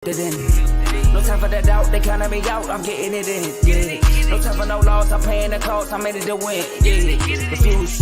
No time for that doubt, they counting me out, I'm getting it in, yeah. No time for no loss, I'm paying the cost, I'm ready to win, yeah. Refuse,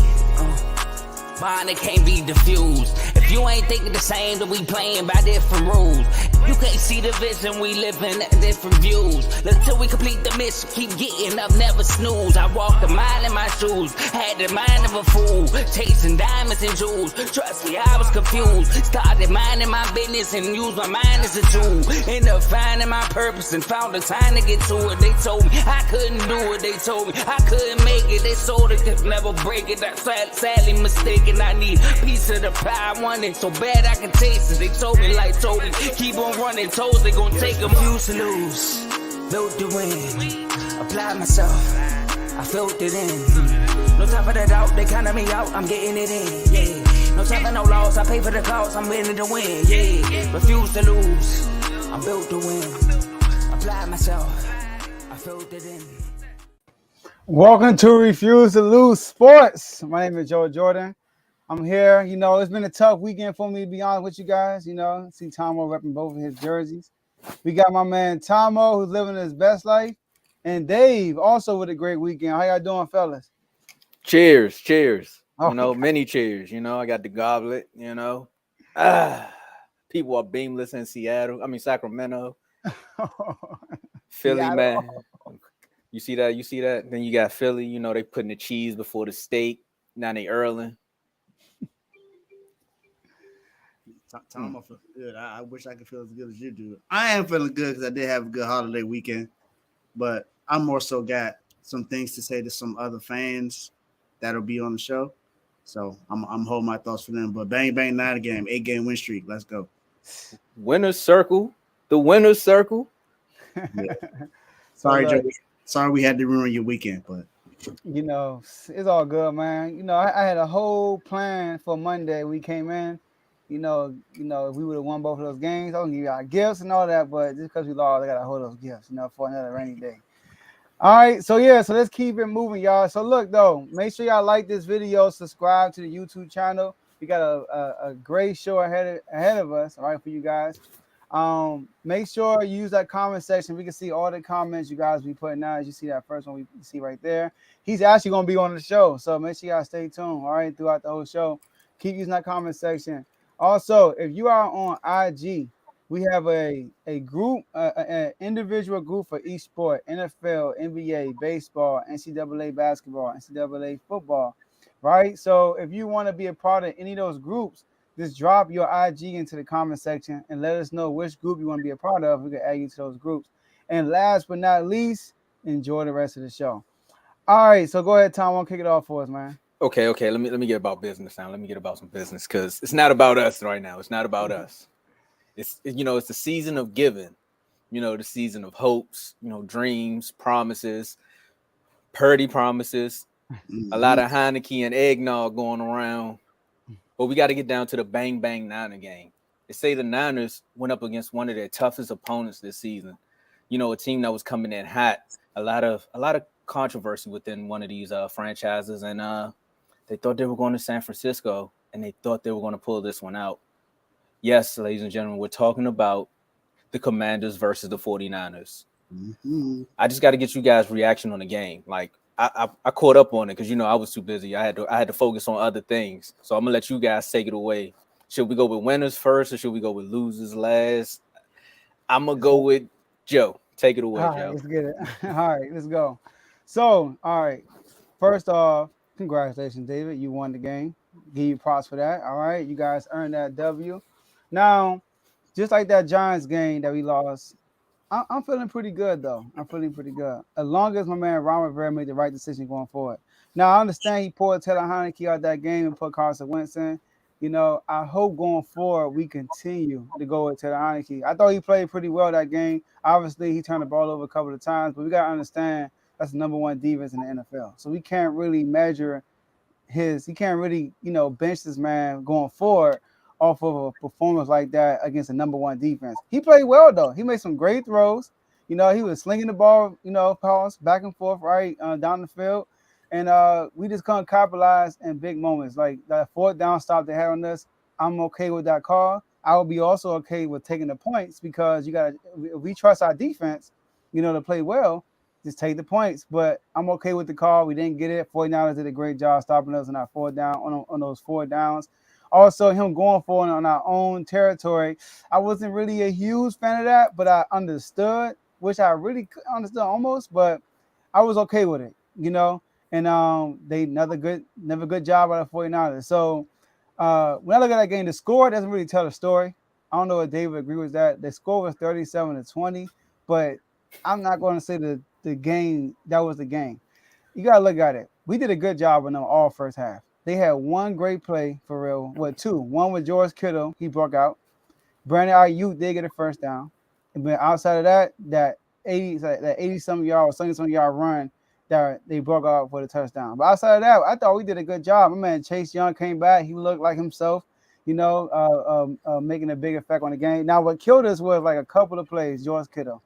mine, it can't be diffused. If you ain't thinking the same, then we playing by different rules. You can't see the vision, we living at different views. Until we complete the mission, keep getting up, never snooze. I walked a mile in my shoes, had the mind of a fool, chasing diamonds and jewels. Trust me, I was confused. Started minding my business and used my mind as a tool. Ended up finding my purpose and found the time to get to it. They told me I couldn't do it, they told me I couldn't make it. They sold it, could never break it. That's sadly mistaken. I need a piece of the pie, I want it so bad I can taste it. They told me like told me, keep on running, toes they gon' take them. Used to lose, built to win, applied myself, I felt it in. No time for the doubt, they counting me out, I'm getting it in, yeah. No time for no loss, I pay for the cost, I'm ready to win, yeah. Refuse to lose, I'm built to win, applied myself, I felt it in. Welcome to Refuse to Lose Sports. My name is Joe Jordan. I'm here. You know, it's been a tough weekend for me, to be honest with you guys. You know, see Tomo repping both of his jerseys. We got my man Tomo, who's living his best life, and Dave, also with a great weekend. How y'all doing, fellas? Cheers. Oh, you know, many cheers. You know, I got the goblet, you know. People are beamless in Sacramento. Philly, man. You see that? Then you got Philly, you know, they putting the cheese before the steak. Now they earling. Tom, I feel good. I wish I could feel as good as you do. I am feeling good because I did have a good holiday weekend, but I more so got some things to say to some other fans that'll be on the show. So I'm holding my thoughts for them. But bang, 9 game, 8-game win streak. Let's go. Winner's circle. The winner's circle. Yeah. Sorry, Joe. Sorry we had to ruin your weekend, but you know, it's all good, man. You know, I had a whole plan for Monday. We came in. You know, if we would have won both of those games, I was gonna give y'all gifts and all that, but just because we lost, I gotta hold those gifts, you know, for another rainy day. All right, so let's keep it moving, y'all. So look, though, make sure y'all like this video, subscribe to the YouTube channel. We got a great show ahead of us, all right, for you guys. Make sure you use that comment section. We can see all the comments you guys be putting out. As you see that first one we see right there. He's actually gonna be on the show, so make sure y'all stay tuned, all right, throughout the whole show. Keep using that comment section. Also, if you are on IG, we have a group, an individual group for each sport: NFL, NBA, baseball, NCAA basketball, NCAA football, right? So if you want to be a part of any of those groups, just drop your IG into the comment section and let us know which group you want to be a part of. We can add you to those groups. And last but not least, enjoy the rest of the show. All right, so go ahead, Tom. I'll kick it off for us, man. Okay. Let me get about business now. Let me get about some business because it's not about us right now. It's not about us. It's the season of giving. You know, the season of hopes. You know, dreams, promises, Purdy promises. A lot of Heineke and eggnog going around. But we got to get down to the bang Niner game. They say the Niners went up against one of their toughest opponents this season. You know, a team that was coming in hot. A lot of controversy within one of these franchises, and they thought they were going to San Francisco, and they thought they were going to pull this one out. Yes, ladies and gentlemen, we're talking about the Commanders versus the 49ers. Mm-hmm. I just got to get you guys' reaction on the game. Like, I caught up on it because, you know, I was too busy. I had to focus on other things. So I'm going to let you guys take it away. Should we go with winners first or should we go with losers last? I'm going to go with Joe. Take it away, All Joe. right, let's get it. All right, let's go. So, all right, first off, congratulations, David. You won the game. Give you props for that. All right, you guys earned that W. Now, just like that Giants game that we lost, I'm feeling pretty good, though. I'm feeling pretty good. As long as my man Ron Rivera made the right decision going forward. Now, I understand he pulled Taylor Heineke out that game and put Carson Wentz in. You know, I hope going forward we continue to go with Taylor Heineke. I thought he played pretty well that game. Obviously, he turned the ball over a couple of times, but we got to understand that's the number one defense in the NFL. So we can't really measure he can't really, you know, bench this man going forward off of a performance like that against the number one defense. He played well, though. He made some great throws. You know, he was slinging the ball, you know, pass back and forth, right, down the field. And we just couldn't capitalize in big moments. Like that fourth down stop they had on us, I'm okay with that call. I would be also okay with taking the points because if we trust our defense, to play well, just take the points. But I'm okay with the call. We didn't get it. 49ers did a great job stopping us on our on those 4 downs. Also, him going for it on our own territory. I wasn't really a huge fan of that, but I understood, which I really understood almost, but I was okay with it, And they never good job by the 49ers. So when I look at that game, the score doesn't really tell the story. I don't know if David agrees with that. The score was 37-20, but I'm not going to say the game that was the game. You got to look at it. We did a good job with them all first half. They had one great play for real. Well, 2. One with George Kittle. He broke out. Brandon Ayuk did get a first down. But outside of that 80-some yard or 70-some yard run that they broke out for the touchdown. But outside of that, I thought we did a good job. My man Chase Young came back. He looked like himself, making a big effect on the game. Now, what killed us was like a couple of plays, George Kittle.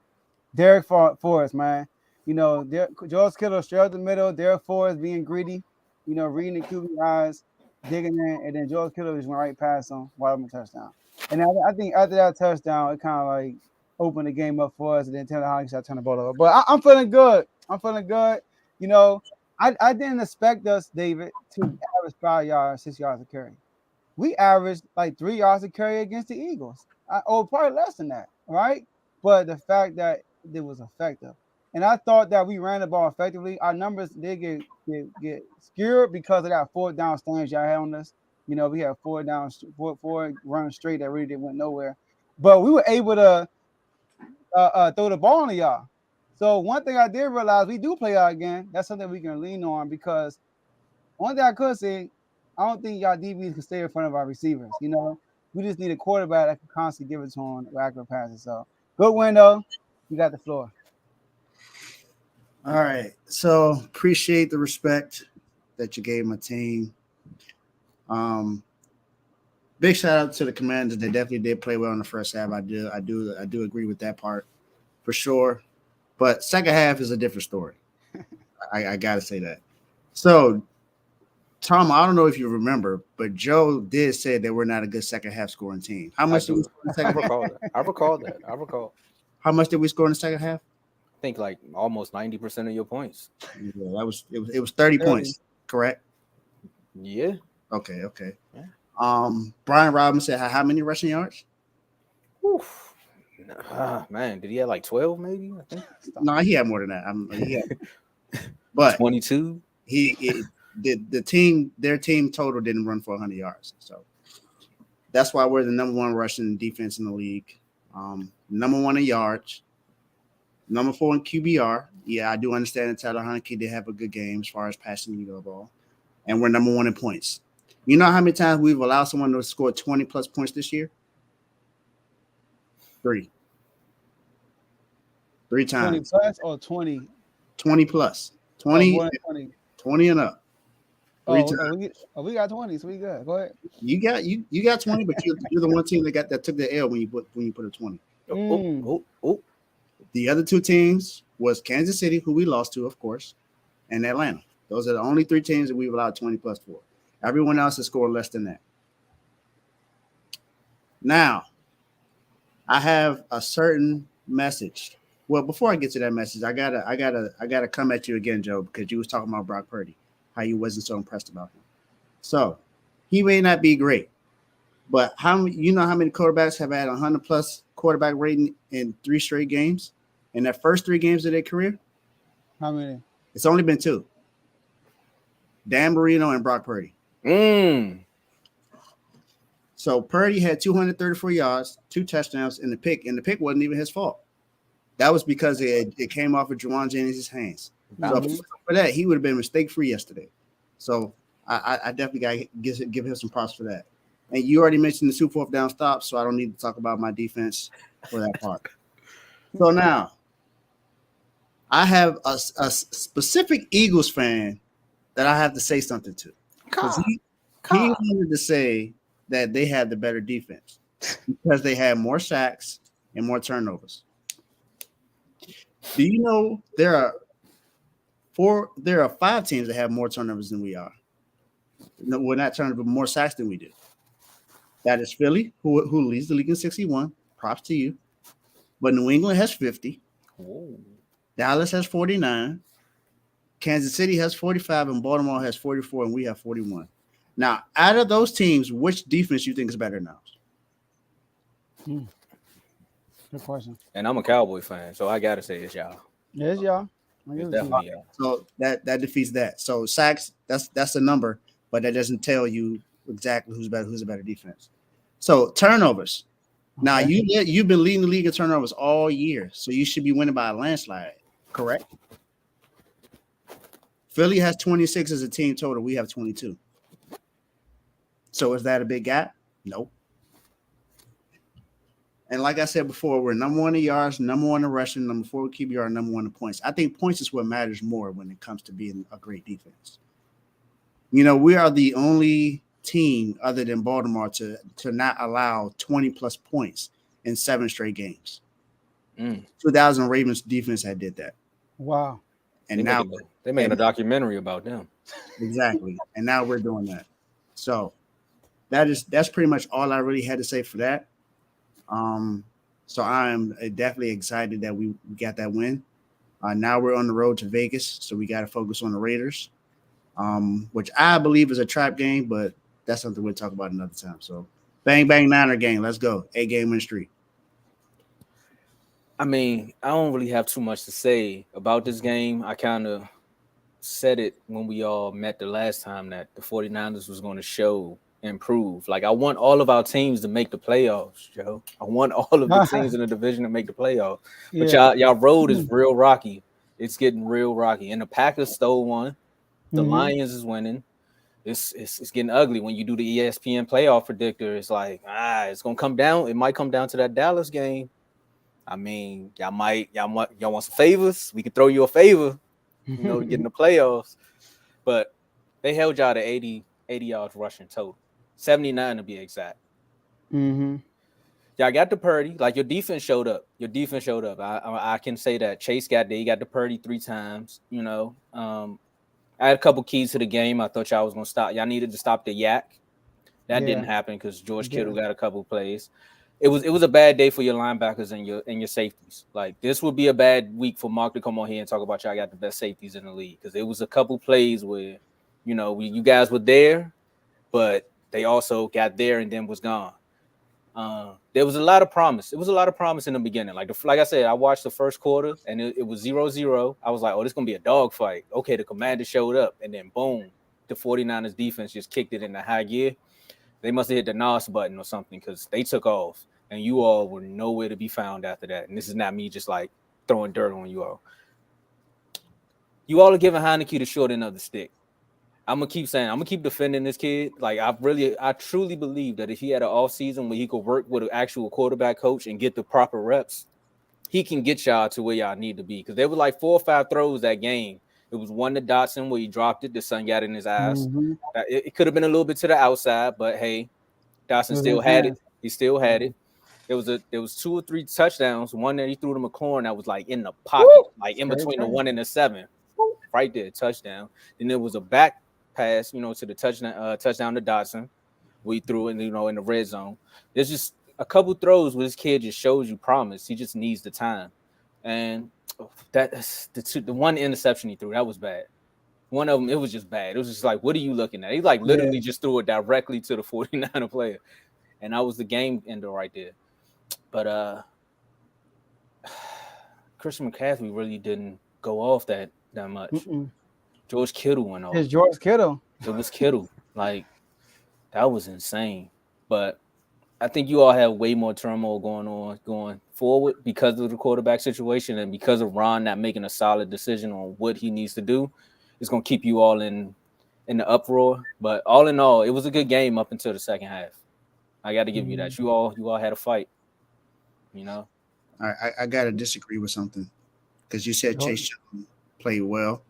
Derek Forrest, man. George Kittle straight up the middle. Derek Forrest being greedy, reading the QB eyes, digging in, and then George Kittle just went right past him, wide open touchdown. And I think after that touchdown, it kind of like opened the game up for us, and then Taylor Heineke started turning the ball over. But I'm feeling good. I didn't expect us, David, to average 5 yards, 6 yards a carry. We averaged like 3 yards a carry against the Eagles, or probably less than that, right? But the fact that it was effective. And I thought that we ran the ball effectively. Our numbers did get skewed because of that 4 down stance y'all had on us. We had 4 runs straight that really went nowhere. But we were able to throw the ball on y'all. So one thing I did realize, we do play out again. That's something we can lean on, because one thing I could say, I don't think y'all DBs can stay in front of our receivers. We just need a quarterback that can constantly give it to them with accurate passes. So good win, though. You got the floor. All right. So appreciate the respect that you gave my team. Big shout out to the Commanders. They definitely did play well in the first half. I do agree with that part for sure. But second half is a different story. I gotta say that. So, Tom, I don't know if you remember, but Joe did say that we're not a good second half scoring team. How much did we score in the second half? I recall. How much did we score in the second half? I think like almost 90% of your points. Yeah, it was 30 points, correct? Yeah. Okay. Yeah. Brian Robinson had how many rushing yards? Oof. Man, did he have like 12 maybe? I think. No, he had more than that. But 22. Their team total didn't run for 100 yards. So that's why we're the number 1 rushing defense in the league. Number 1 in yards, number 4 in QBR. Yeah, I do understand that Taylor Heineke did have a good game as far as passing the ball. And we're number 1 in points. You know how many times we've allowed someone to score 20 plus points this year? 3 times. 20 plus or 20? 20 plus. 20, 20 and up. We got 20, so we good. Go ahead. You got 20, but you're the one team that took the L when you put a 20. The other 2 teams was Kansas City, who we lost to, of course, and Atlanta. Those are the only 3 teams that we've allowed 20 plus for. Everyone else has scored less than that. Now, I have a certain message. Well, before I get to that message, I gotta come at you again, Joe, because you was talking about Brock Purdy, how you wasn't so impressed about him. So he may not be great, but how many quarterbacks have had 100 plus quarterback rating in 3 straight games in their first 3 games of their career? How many? It's only been 2. Dan Marino and Brock Purdy. So Purdy had 234 yards, 2 touchdowns, and the pick wasn't even his fault. That was because it came off of Juwan Jennings' hands. So for that, he would have been mistake-free yesterday. So I definitely got to give him some props for that. And you already mentioned the 2 4th down stops, so I don't need to talk about my defense for that part. So now, I have a specific Eagles fan that I have to say something to. Because he wanted to say that they had the better defense because they had more sacks and more turnovers. Do you know there are 5 teams that have more turnovers than we are? No, we're not turnovers, but more sacks than we do. That is Philly, who leads the league in 61. Props to you. But New England has 50. Whoa. Dallas has 49. Kansas City has 45, and Baltimore has 44, and we have 41. Now, out of those teams, which defense you think is better now? Good question. And I'm a Cowboy fan, so I gotta say it's y'all. Yes, y'all. It's definitely y'all. So that defeats that. So sacks, that's the number, but that doesn't tell you exactly who's a better defense. So turnovers. Okay. Now you've been leading the league in turnovers all year, so you should be winning by a landslide, correct? Philly has 26 as a team total. We have 22. So is that a big gap? Nope. And like I said before, we're number one in yards, number one in rushing, number 4 QBR, number 1 in points. I think points is what matters more when it comes to being a great defense. You know, we are the only team other than Baltimore to not allow 20-plus points in 7 straight games. 2000 Ravens defense had did that. Wow. And they're making a documentary about them. Exactly. And now we're doing that. So that's pretty much all I really had to say for that. So I'm definitely excited that we got that win. Now we're on the road to Vegas, so we got to focus on the Raiders, which I believe is a trap game, but that's something we'll talk about another time. So bang, bang, Niner game. Let's go. 8-game win streak. I mean, I don't really have too much to say about this game. I kind of said it when we all met the last time that the 49ers was going to show improve. Like, I want all of our teams to make the playoffs, Joe. I want all of the teams in the division to make the playoffs. But y'all road is real rocky. It's getting real rocky. And the Packers stole one. The Lions is winning. It's getting ugly when you do the ESPN playoff predictor. It's like, it's gonna come down. It might come down to that Dallas game. I mean, y'all want some favors? We can throw you a favor, to get in the playoffs. But they held y'all to 80 yards rushing total. 79 to be exact. Y'all got the Purdy. Like, your defense showed up. I can say that Chase got there. He got the Purdy 3 times. I had a couple keys to the game. I thought y'all was gonna stop. Y'all needed to stop the yak. That didn't happen because George Kittle got a couple plays. It was a bad day for your linebackers and your safeties. Like, this would be a bad week for Mark to come on here and talk about y'all got the best safeties in the league, because it was a couple plays where you guys were there, but they also got there and then was gone. There was a lot of promise. It was a lot of promise in the beginning. Like I said, I watched the first quarter and it was 0-0. I was like, oh, this is going to be a dogfight. Okay, the Commanders showed up, and then boom, the 49ers defense just kicked it into high gear. They must have hit the NOS button or something, because they took off and you all were nowhere to be found after that. And this is not me just like throwing dirt on you all. You all are giving Heineke the short end of the stick. I'm gonna keep defending this kid. Like, I truly believe that if he had an off season where he could work with an actual quarterback coach and get the proper reps, he can get y'all to where y'all need to be. Because there were like 4 or 5 throws that game. It was one to Dotson where he dropped it. The sun got in his eyes. It could have been a little bit to the outside, but hey, Dotson still had it. He still had it. There was 2 or 3 touchdowns. One that he threw to McLaurin that was like in the pocket, like in between the 1 and the 7, right there, touchdown. Then there was a back pass, to the touchdown to Dotson. We threw it, in the red zone. There's just a couple throws where this kid just shows you promise. He just needs the time. And that's the one interception he threw, that was bad. One of them, it was just bad. It was just like, what are you looking at? He like literally just threw it directly to the 49er player. And that was the game ender right there. But Christian McCaffrey really didn't go off that much. George Kittle went off. It's George Kittle. It was Kittle. Like, that was insane. But I think you all have way more turmoil going forward because of the quarterback situation and because of Ron not making a solid decision on what he needs to do. It's going to keep you all in the uproar. But all in all, it was a good game up until the second half. I got to give you that. You all had a fight. I got to disagree with something, because you said Chase Young played well.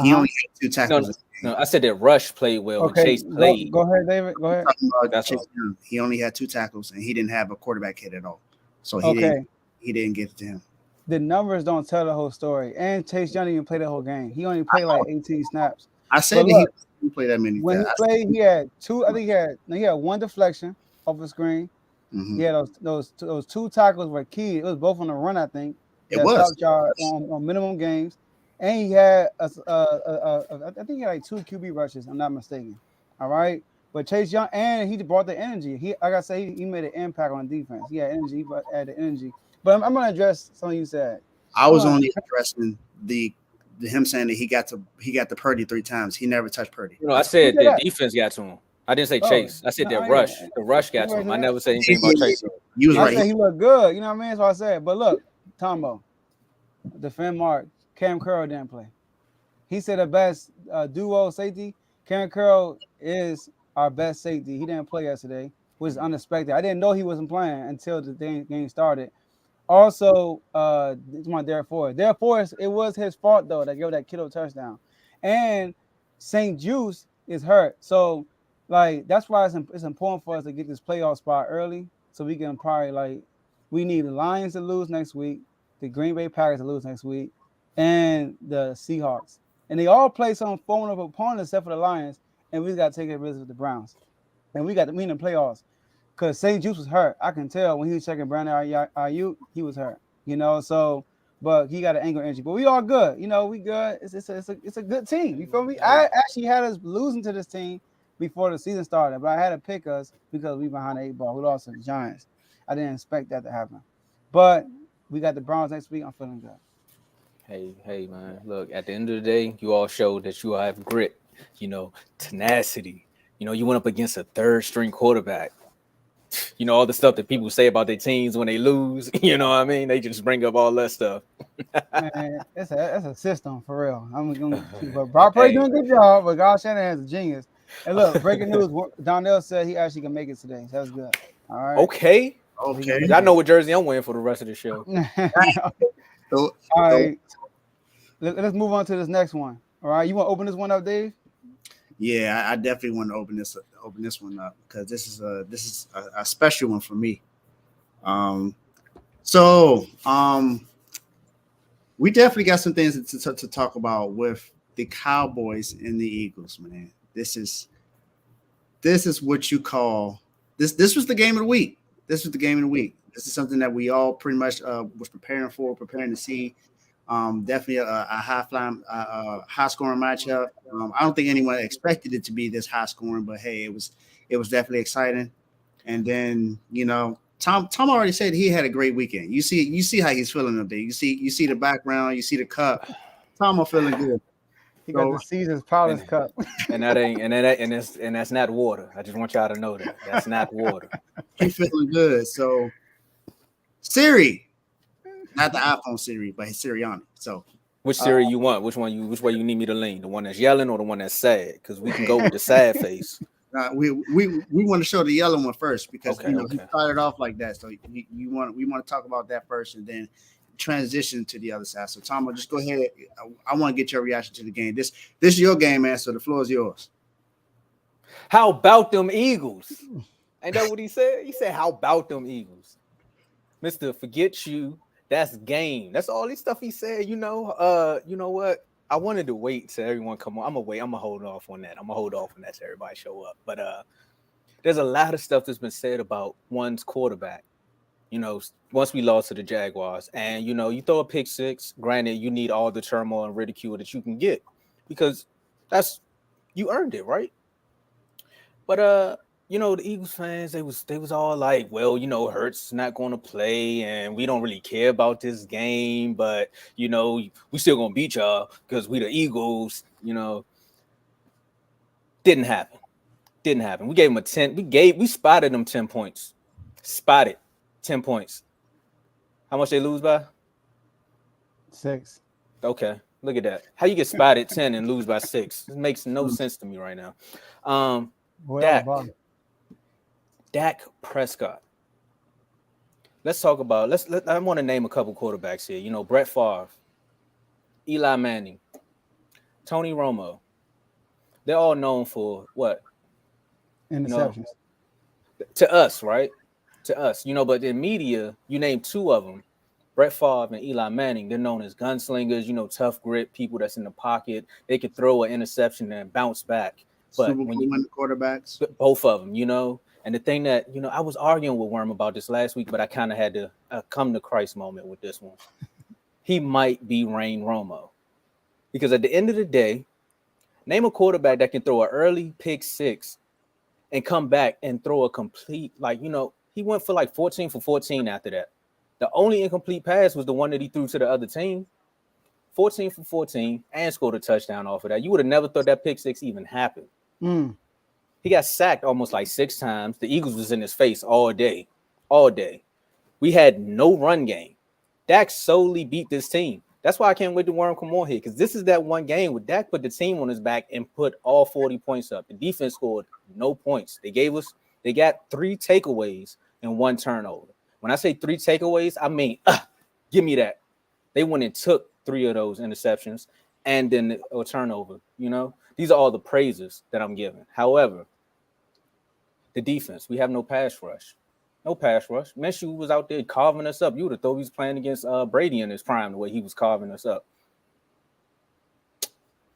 He only had 2 tackles. No, I said that Rush played well, but Chase played. Go ahead, David. Go ahead. He only had 2 tackles, and he didn't have a quarterback hit at all. So he didn't get it to him. The numbers don't tell the whole story. And Chase Young didn't even play the whole game. He only played like 18 snaps. I said that he didn't play that many. When he played, he had 2. I think he had 1 deflection. off the screen. Mhm. Yeah, those 2 tackles were key. It was both on the run, I think. It That was. stopped y'all on minimum games, and he had I think he had like 2 QB rushes. I'm not mistaken. All right, but Chase Young, and he brought the energy. He, like I say, he made an impact on defense. He had energy, but had the energy. But I'm gonna address something you said. I was only addressing the him saying that he got to Purdy 3 times. He never touched Purdy. You know, I said the defense got to him. I didn't say Chase. I said no, that yeah. rush. The rush got to him. I never said anything about Chase. You was I right. said he looked good. You know what I mean? So I said, but look, Tombo, defend Mark. Cam Curl didn't play. He said the best duo safety. Cam Curl is our best safety. He didn't play yesterday, which is unexpected. I didn't know he wasn't playing until the game started. Also, it's my Derek Forrest. Derek Forrest, it was his fault though that gave that kiddo touchdown, and St. Juice is hurt. So, like, that's why it's important for us to get this playoff spot early, so we can probably we need the Lions to lose next week, the Green Bay Packers to lose next week, and the Seahawks, and they all play some formidable opponents except for the Lions, and we got to take a visit with the Browns, and we got to win the playoffs. Because St. Juice was hurt. I can tell when he was checking Brandon Ayuk, he was hurt. So, but he got an ankle injury. But we all good. We good. It's a good team. You feel me? I actually had us losing to this team before the season started, but I had to pick us because we behind the 8 ball. We lost to the Giants. I didn't expect that to happen. But we got the Browns next week. I'm feeling good. Hey, man. Look, at the end of the day, you all showed that you all have grit, tenacity. You went up against a 3rd-string quarterback. All the stuff that people say about their teams when they lose, you know what I mean? They just bring up all that stuff. Man, that's a system for real. But Brock Purdy doing a good job, but Kyle Shanahan's a genius. And look, breaking news: Donnell said he actually can make it today. So that's good. All right. Okay. I know what jersey I'm wearing for the rest of the show. All right. Let's move on to this next one. All right. You want to open this one up, Dave? Yeah, I definitely want to open this one up because this is a special one for me. We definitely got some things to talk about with the Cowboys and the Eagles, man. This is what you call this. This was the game of the week. This is something that we all pretty much was preparing to see. Definitely a high scoring matchup. I don't think anyone expected it to be this high scoring, but hey, it was definitely exciting. And then Tom already said he had a great weekend. You see how he's feeling up there. You see the background. You see the cup. Tom are feeling good. He got the season's proudest cup. And that's not water. I just want y'all to know that that's not water. He's feeling good. So Siri. Not the iPhone Siri, but his Sirianni. So, which Siri you want? Which way you need me to lean? The one that's yelling or the one that's sad? Because we can go with the sad face. We want to show the yellow one first because he started off like that. So we want to talk about that first and then transition to the other side. So Tom, just go ahead. I want to get your reaction to the game. This is your game, man. So the floor is yours. How about them Eagles? Ain't that what he said? He said, "How about them Eagles?" Mister, forget you. That's game. That's all this stuff he said. You know what? I wanted to wait till everyone come on. I'm gonna hold off on that. Till everybody show up. But there's a lot of stuff that's been said about one's quarterback. Once we lost to the Jaguars, and you throw a pick six. Granted, you need all the turmoil and ridicule that you can get because you earned it, right? But the Eagles fans, they was all like, well, Hurts is not going to play, and we don't really care about this game, but we still gonna beat y'all because we the Eagles. Didn't happen. We gave them a 10. We spotted them 10 points. Spotted 10 points. How much they lose by? 6. Okay, look at that. How you get spotted 10 and lose by 6? It makes no sense to me right now. Dak Prescott. Let's talk about. I want to name a couple quarterbacks here. Brett Favre, Eli Manning, Tony Romo. They're all known for what? Interceptions. To us, right? To us, but in media, you name 2 of them, Brett Favre and Eli Manning. They're known as gunslingers. Tough grit, people that's in the pocket. They could throw an interception and bounce back. But when you win the quarterbacks, both of them, And the thing that, I was arguing with Worm about this last week, but I kind of had to come to Christ moment with this one. He might be Rain Romo. Because at the end of the day, name a quarterback that can throw an early pick six and come back and throw a complete, he went for like 14 for 14 after that. The only incomplete pass was the one that he threw to the other team. 14 for 14 and scored a touchdown off of that. You would have never thought that pick six even happened. He got sacked almost like 6 times. The Eagles was in his face all day. We had no run game. Dak solely beat this team. That's why I can't wait to Worm come on here, because this is that one game where Dak put the team on his back and put all 40 points up. The defense scored no points. They got 3 takeaways and 1 turnover. When I say 3 takeaways, I mean, give me that. They went and took 3 of those interceptions and then a turnover. These are all the praises that I'm giving. However, the defense, we have no pass rush. Minshew was out there carving us up. You would have thought he was playing against Brady in his prime, the way he was carving us up.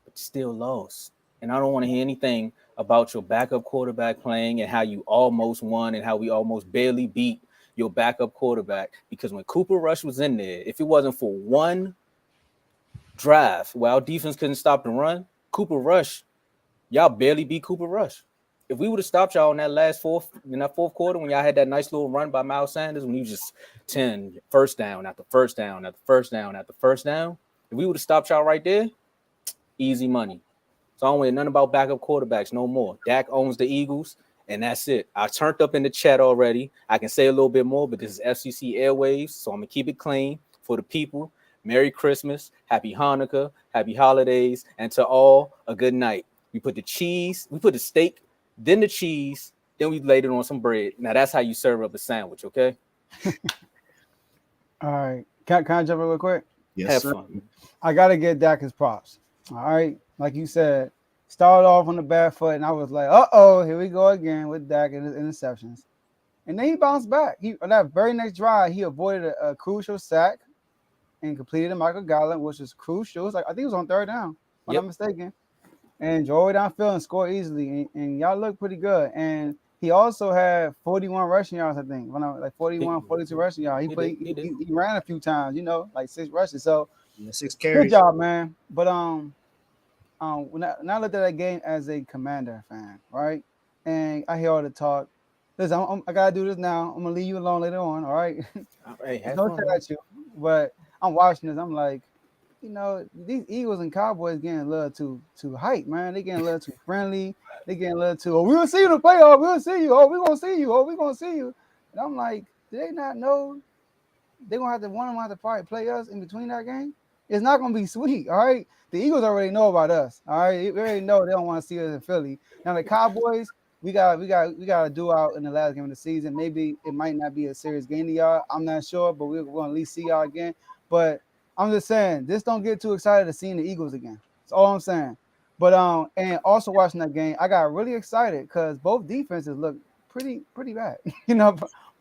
But still lost. And I don't want to hear anything about your backup quarterback playing and how you almost won and how we almost barely beat your backup quarterback. Because when Cooper Rush was in there, if it wasn't for one drive where our defense couldn't stop the run, Cooper Rush, y'all barely beat Cooper Rush. If we would have stopped y'all in that fourth quarter when y'all had that nice little run by Miles Sanders, when you just 10 first down after first down after first down after first down, if we would have stopped y'all right there, easy money. So I don't worry nothing about backup quarterbacks no more. Dak owns the Eagles, and that's it. I turned up in the chat already. I can say a little bit more, but this is FCC Airwaves, so I'm going to keep it clean for the people. Merry Christmas, Happy Hanukkah, Happy Holidays, and to all, a good night. We put the steak, then the cheese, then we laid it on some bread. Now that's how you serve up a sandwich, okay? All right. Can I jump in real quick? Yes, Have sir. fun. I got to get Dak his props. All right. Like you said, started off on the bad foot, and I was like, here we go again with Dak and his interceptions. And then he bounced back. On that very next drive, he avoided a crucial sack and completed a Michael Gallup, which was crucial. It was I think it was on 3rd down, if I'm not mistaken. And drove it downfield and scored easily. And y'all look pretty good. And he also had 41 rushing yards, I think. 42 rushing yards. He ran a few times, like 6 rushes. So 6 carries. good job, man. But when I looked at that game as a Commander fan, right? And I hear all the talk. Listen, I gotta do this now. I'm gonna leave you alone later on, all right? Hey, Don't tell at you. But I'm watching this. I'm like, these Eagles and Cowboys getting a little too hype, man. They getting a little too friendly. They getting a little too, we'll see you in the playoff. We'll see you. We're going to see you. We're going to see you. And I'm like, do they not know they're going to have to, one of them have to probably play us in between that game? It's not going to be sweet, all right? The Eagles already know about us, all right? We already know they don't want to see us in Philly. Now, the Cowboys, we got to do out in the last game of the season. Maybe it might not be a serious game to y'all. I'm not sure, but we're going to at least see y'all again. But I'm just saying, just don't get too excited to seeing the Eagles again. That's all I'm saying. But and also watching that game, I got really excited because both defenses look pretty bad.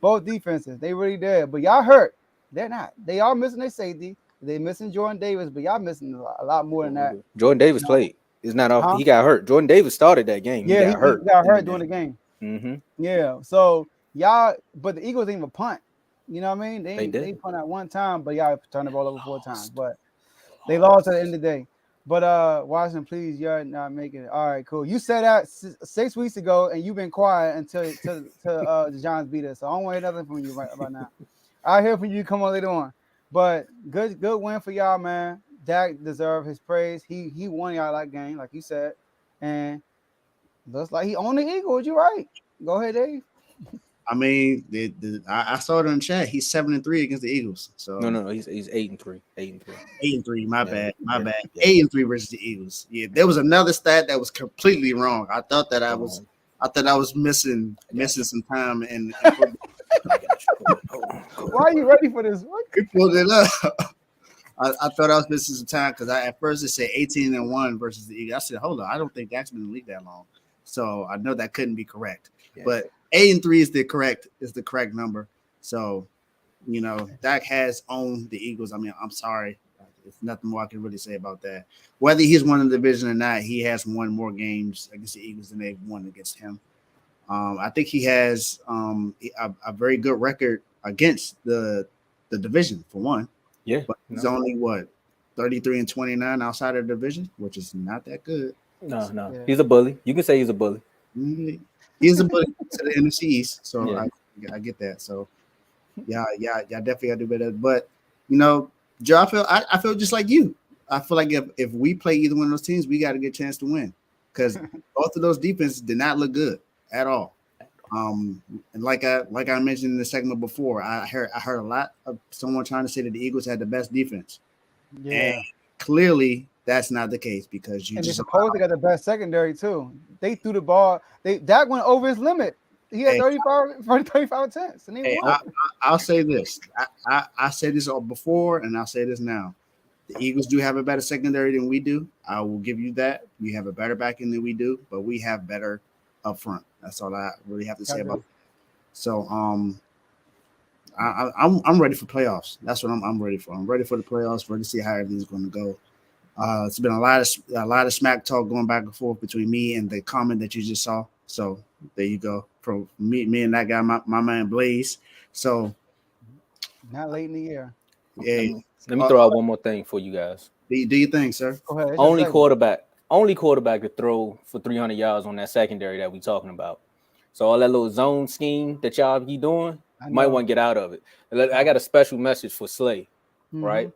Both defenses, they really did. But y'all hurt. They're not. They are missing their safety. They missing Jordan Davis, but y'all missing a lot more than that. Jordan Davis played. It's not off. He got hurt. Jordan Davis started that game. Yeah, he got hurt during the game. Mm-hmm. Yeah. So y'all, but the Eagles didn't even punt. You know what I mean? They punt at one time, but y'all turned the ball over 4 times. But they lost at the end of the day. But Washington, please, you're not making it. All right, cool. You said that 6 weeks ago, and you've been quiet until the Giants beat us. So I don't want to hear nothing from you right about now. I'll hear from you. Come on later on. But good win for y'all, man. Dak deserved his praise. He won y'all that game, like you said, and looks like he owned the Eagles. You're right. Go ahead, Dave. I mean, I saw it in the chat. He's 7-3 against the Eagles. So No. He's 8-3. 8-3. My bad. 8-3 versus the Eagles. Yeah, there was another stat that was completely wrong. I thought that I was missing some time and Why are you ready for this? What? we pulled it up. I thought I was missing some time because at first it said 18-1 versus the Eagles. I said, hold on, I don't think Dak's been in the league that long, so I know that couldn't be correct. Yeah. But 8-3 is the correct number. So, Dak has owned the Eagles. I mean, I'm sorry, there's nothing more I can really say about that. Whether he's won the division or not, he has won more games against the Eagles than they've won against him. I think he has a very good record against the division for one. Yeah, But he's only what 33-29 outside of the division, which is not that good. no, Yeah. he's a bully. You can say he's a bully. He's a bully to the NFC East, so Yeah. I get that. So yeah, definitely gotta do better. But you know, Joe, I feel just like you. I feel like if we play either one of those teams, we got a good chance to win because both of those defenses did not look good at all. And like I mentioned in the segment before, I heard a lot of someone trying to say that the Eagles had the best defense. Yeah. And clearly that's not the case because And they supposedly got the best secondary too. They threw the ball. Dak went over his limit. He had 35 attempts. And Hey, I'll say this. I said this before, and I'll say this now. The Eagles do have a better secondary than we do. I will give you that. We have a better backing than we do, but we have better up front. That's all I really have to say about it. So I'm ready for playoffs. That's what I'm ready for. I'm ready for the playoffs, ready to see how everything's going to go. It's been a lot of smack talk going back and forth between me and the comment that you just saw. So there you go. From me and that guy, my man Blaze. So not late in the year. Yeah. Let me throw out one more thing for you guys. Do you think, sir? Go ahead. Only quarterback to throw for 300 yards on that secondary that we talking about. So all that little zone scheme that y'all be doing, might want to get out of it. I got a special message for Slay, right?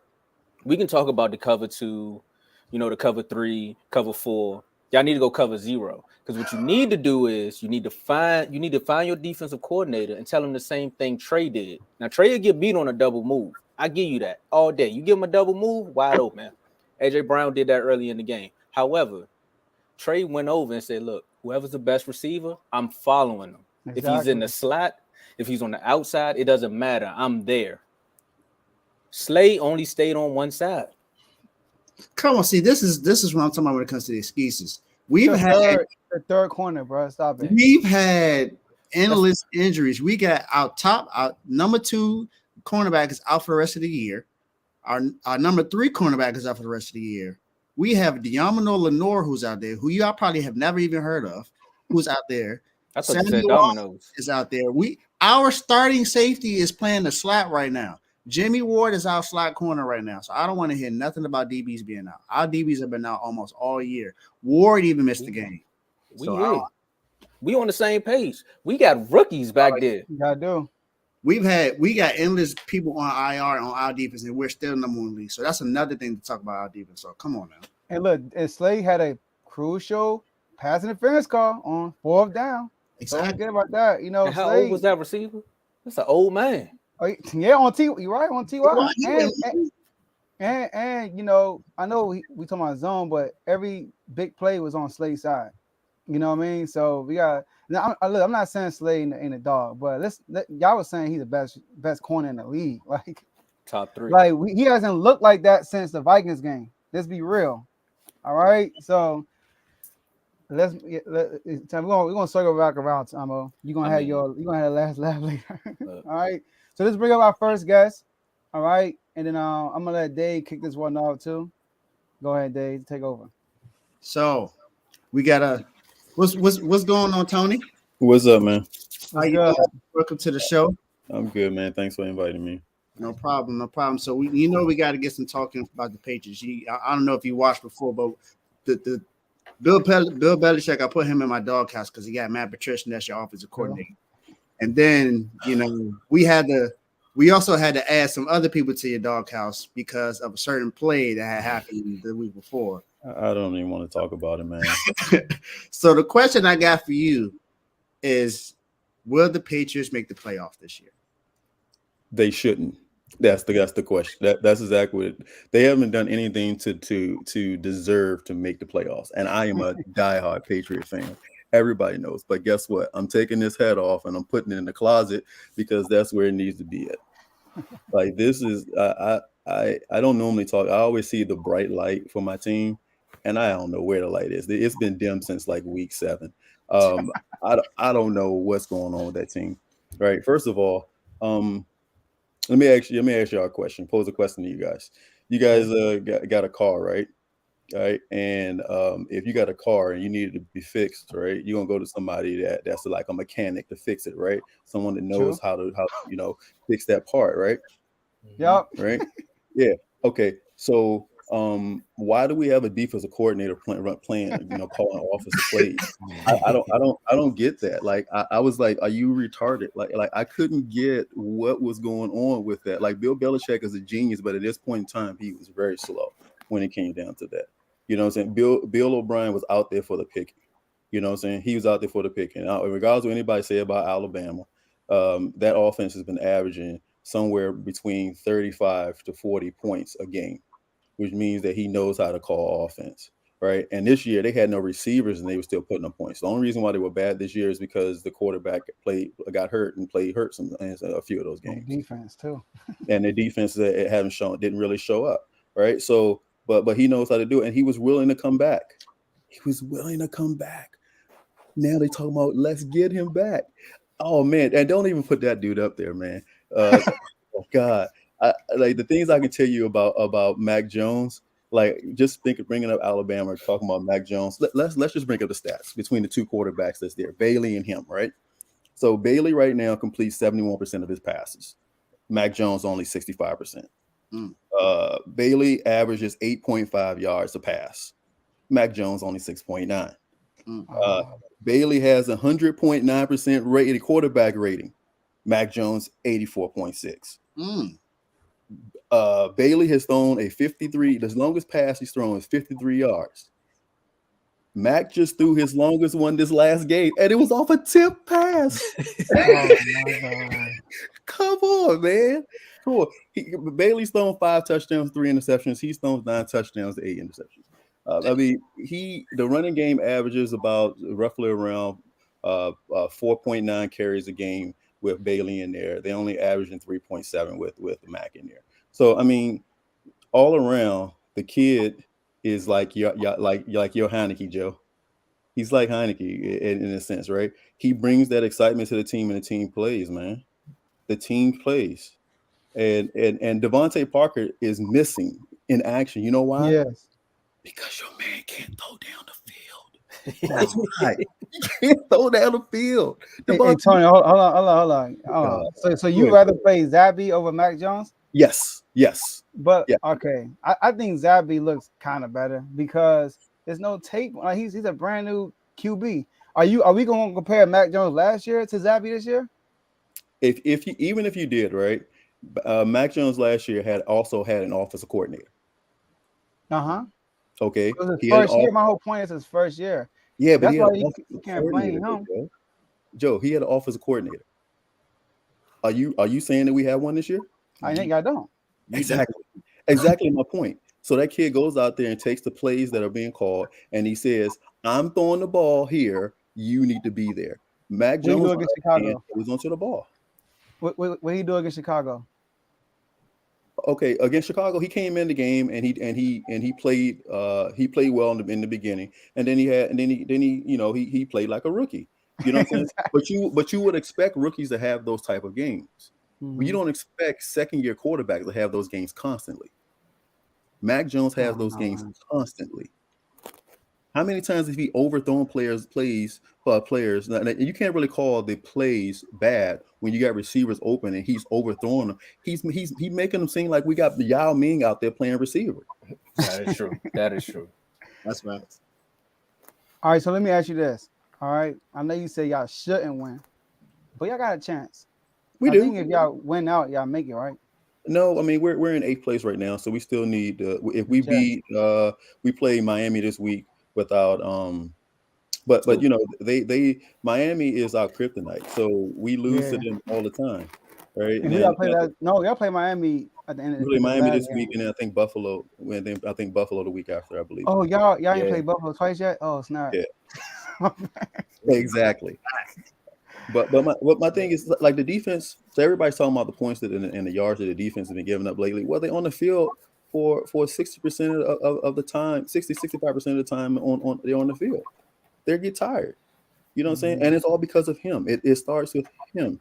We can talk about the cover 2, the cover 3, cover 4. Y'all need to go cover 0. Because what you need to do is you need to find your defensive coordinator and tell him the same thing Trey did. Now Trey will get beat on a double move. I give you that all day. You give him a double move, wide open. AJ Brown did that early in the game. However, Trey went over and said, look, whoever's the best receiver, I'm following him. Exactly. If he's in the slot, if he's on the outside, it doesn't matter. I'm there. Slay only stayed on one side. Come on, see, this is what I'm talking about when it comes to the excuses. We've had the third corner, bro. Stop it. We've had endless injuries. We got our number 2 cornerback is out for the rest of the year. Our number 3 cornerback is out for the rest of the year. We have Diamano Lenore who's out there, who y'all probably have never even heard of, who's out there. I thought you said Domino's is out there. Our starting safety is playing the slot right now. Jimmy Ward is our slot corner right now. So I don't want to hear nothing about DBs being out. Our DBs have been out almost all year. Ward even missed the game. We on the same page. We got rookies back there. I do. We got endless people on IR on our defense, and we're still number 1 league. So that's another thing to talk about our defense. So come on now. And look, and Slay had a crucial pass interference call on 4th down. Exactly. Don't forget about that. And how old was that receiver? That's an old man. Oh, yeah, on T. You're right on TY. And I know we talking about zone, but every big play was on Slay's side. You know what I mean? So we got. Now, I'm not saying Slay ain't a dog, but y'all was saying he's the best corner in the league, like top 3. Like he hasn't looked like that since the Vikings game. Let's be real. All right, so we're gonna circle back around, Tomo. You're gonna have the last laugh later. All right. So let's bring up our first guest. All right, and then I'm gonna let Dave kick this one off too. Go ahead, Dave, take over. So we got what's going on, Tony? What's up, man? How you doing? Welcome to the show. I'm good, man. Thanks for inviting me. No problem. So we got to get some talking about the Patriots. I don't know if you watched before, but the Bill Belichick, I put him in my doghouse because he got Matt Patricia, and that's your offensive coordinator. And then we also had to add some other people to your doghouse because of a certain play that had happened the week before. I don't even want to talk about it, man. So the question I got for you is, will the Patriots make the playoff this year? They shouldn't. That's the question. That's exactly what they haven't done anything to deserve to make the playoffs. And I am a diehard Patriot fan. Everybody knows. But guess what? I'm taking this hat off and I'm putting it in the closet because that's where it needs to be at. Like this is I don't normally talk. I always see the bright light for my team, and I don't know where the light is. It's been dim since like week 7. I don't know what's going on with that team. Right. First of all, let me ask you a question. Pose a question to you guys. You guys got a car, right? right? And if you got a car and you need it to be fixed, right, you're gonna go to somebody that's like a mechanic to fix it, right? Someone that knows how to fix that part, right? Yep. Right? Yeah. Okay. So why do we have a defensive coordinator playing calling offensive plays? I don't get that. Like I was like, are you retarded? Like I couldn't get what was going on with that. Like Bill Belichick is a genius, but at this point in time, he was very slow when it came down to that. You know what I'm saying? Bill O'Brien was out there for the picking. You know what I'm saying? He was out there for the picking. Now, regardless of what anybody say about Alabama, that offense has been averaging somewhere between 35 to 40 points a game, which means that he knows how to call offense, right? And this year they had no receivers and they were still putting up points. The only reason why they were bad this year is because the quarterback got hurt and played hurt a few of those games. Defense too, and the defense that it didn't really show up, right? So, but he knows how to do it, and he was willing to come back. He was willing to come back. Now they talking about let's get him back. Oh man, and don't even put that dude up there, man. Oh God. Like the things I can tell you about Mac Jones, like just bringing up Alabama, talking about Mac Jones. Let's just bring up the stats between the two quarterbacks that's there, Bailey and him, right? So Bailey right now completes 71% of his passes. Mac Jones only 65%. Bailey averages 8.5 yards a pass. Mac Jones only 6.9. Bailey has 100.9% rated quarterback rating. Mac Jones 84.6. Bailey has thrown a 53. The longest pass he's thrown is 53 yards. Mac just threw his longest one this last game, and it was off a tip pass. Oh my God. Come on, man. Come on. Bailey's thrown 5 touchdowns, 3 interceptions. He's thrown 9 touchdowns, 8 interceptions. I mean, the running game averages about roughly around 4.9 carries a game with Bailey in there. They only averaging 3.7 with Mac in there. So I mean, all around, the kid is like your Heineke, Joe. He's like Heineke in a sense, right? He brings that excitement to the team, and the team plays, man. The team plays, and Devontae Parker is missing in action. You know why? Yes. Because your man can't throw down the field. That's right. He can't throw down the field. Hey, Tony, hold on. So you rather play Zabby over Mac Jones? Yes. But yeah. Okay, I think Zabby looks kind of better because there's no tape. He's a brand new QB. Are we going to compare Mac Jones last year to Zabby this year? If you did, right? Mac Jones last year had an offensive coordinator. Okay. It was his first year. My whole point is his first year. Yeah, but that's why you can't blame him. Joe, he had an offensive coordinator. Are you saying that we have one this year? I think I don't. Exactly my point. So that kid goes out there and takes the plays that are being called, and he says, "I'm throwing the ball here. You need to be there." Mac Jones against Chicago was onto the ball. What did he do against Chicago? Okay, against Chicago, he came in the game and he played well in the beginning, and then he played like a rookie. You know what I'm saying? But you would expect rookies to have those type of games. But you don't expect second-year quarterbacks to have those games constantly. Mac Jones has those games constantly. How many times have he overthrown plays? Now, you can't really call the plays bad when you got receivers open and he's overthrowing them. He's making them seem like we got Yao Ming out there playing receiver. That is true. That's right. All right, so let me ask you this. All right, I know you say y'all shouldn't win, but y'all got a chance. I think if y'all win out, y'all make it, right? No, I mean we're in 8th place right now, so we still need if we beat we play Miami this week without but you know they Miami is our kryptonite, so we lose to them all the time, right? And y'all play that? No, y'all play Miami at the end. We play Miami this week, and then I think Buffalo. I think Buffalo the week after, I believe. Oh, y'all ain't played Buffalo twice yet? Oh, snap! Yeah, exactly. But my thing is like the defense. So everybody's talking about the points that and the yards that the defense has been giving up lately. Well, they're on the field for 60% of the time, 65% of the time they're on the field. They get tired. You know what I'm saying? And it's all because of him. It starts with him.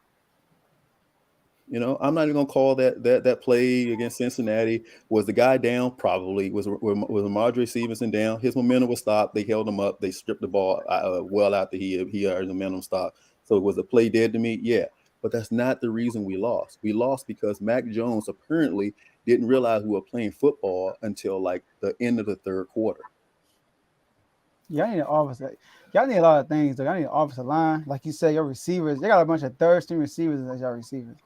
You know, I'm not even gonna call that play against Cincinnati. Was the guy down? Probably. Was Amadre Stevenson down? His momentum was stopped. They held him up. They stripped the ball well after he had his momentum stopped. So was the play dead to me? Yeah. But that's not the reason we lost. We lost because Mac Jones apparently didn't realize we were playing football until like the end of the third quarter. Y'all need an offensive. Y'all need a lot of things. Though. Y'all need an offensive line, like you said. Your receivers, they got a bunch of third string receivers as y'all receivers.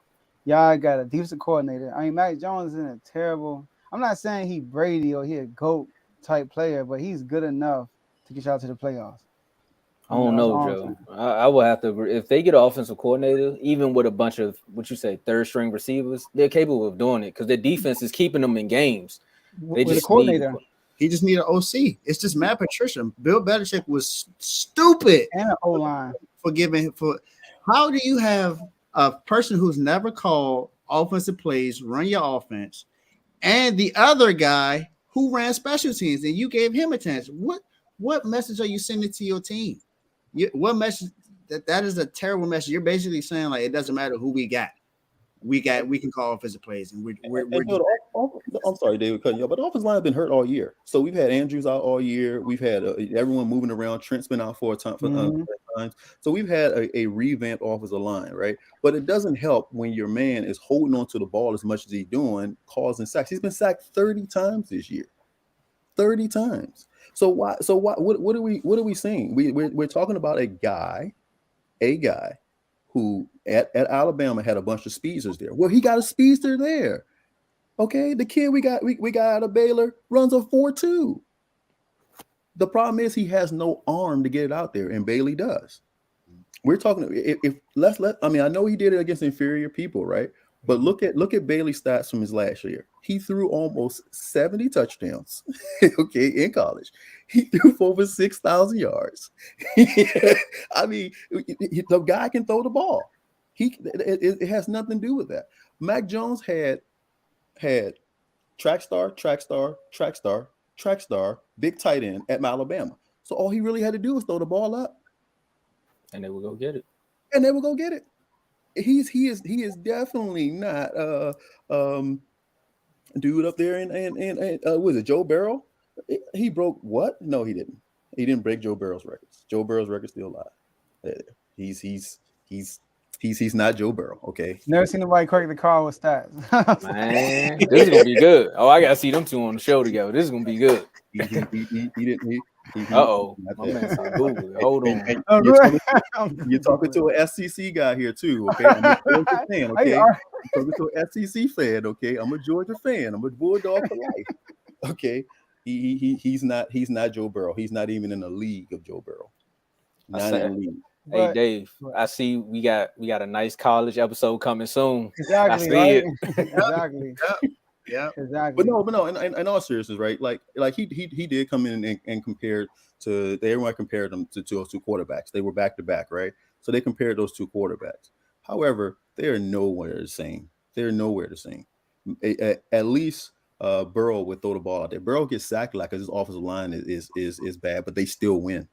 Y'all got a defensive coordinator. I mean, Mac Jones is in a terrible. I'm not saying he Brady or he a GOAT type player, but he's good enough to get y'all to the playoffs. I don't know, Joe. I will have to agree. If they get an offensive coordinator, even with a bunch of what you say third string receivers, they're capable of doing it because their defense is keeping them in games. They with just a coordinator. He just need an OC. It's just Matt Patricia. Bill Belichick was stupid And an O-line. for. How do you have a person who's never called offensive plays run your offense, and the other guy who ran special teams, and you gave him a chance? What message are you sending to your team? What message? That is a terrible message. You're basically saying like it doesn't matter who we got. We can call offensive plays, and I'm sorry, David, cutting you off, but the offensive line has been hurt all year. So we've had Andrews out all year. We've had everyone moving around. Trent's been out for a time. So we've had a revamped offensive line, right? But it doesn't help when your man is holding on to the ball as much as he's doing, causing sacks. He's been sacked 30 times this year. 30 times. So what are we seeing? We're talking about a guy who at Alabama had a bunch of speedsters there. Well, he got a speedster there. Okay, the kid we got out of Baylor runs a 4.2. The problem is he has no arm to get it out there, and Bailey does. We're talking I know he did it against inferior people, right? But look at Bailey's stats from his last year. He threw almost 70 touchdowns, okay, in college. He threw for over 6,000 yards. I mean, the guy can throw the ball. It has nothing to do with that. Mac Jones had track star, big tight end at Alabama. So all he really had to do was throw the ball up, and they will go get it. He is definitely not dude up there and was it Joe Burrow? He broke what? No, he didn't. He didn't break Joe Burrow's records. Joe Burrow's record's still alive. He's not Joe Burrow. Okay. Never seen nobody crack the car with stats. Man, this is gonna be good. Oh, I gotta see them two on the show together. This is gonna be good. He didn't. Uh-oh. My man said Google. Hold on. You're talking to an SEC guy here too, okay? I'm a Georgia fan, okay? I'm talking to an SEC fan, okay? I'm a Georgia fan. I'm a Bulldog for life, okay? He's not Joe Burrow. He's not even in the league of Joe Burrow. Not in the league. Hey Dave, I see we got a nice college episode coming soon. Exactly. I see it. Exactly. Yeah, exactly. But no. In all seriousness, right? Like he did come in and compared to everyone compared them to those two quarterbacks. They were back to back, right? So they compared those two quarterbacks. However, they are nowhere the same. They're nowhere the same. At least Burrow would throw the ball out there. Burrow gets sacked like his offensive line is bad, but they still win.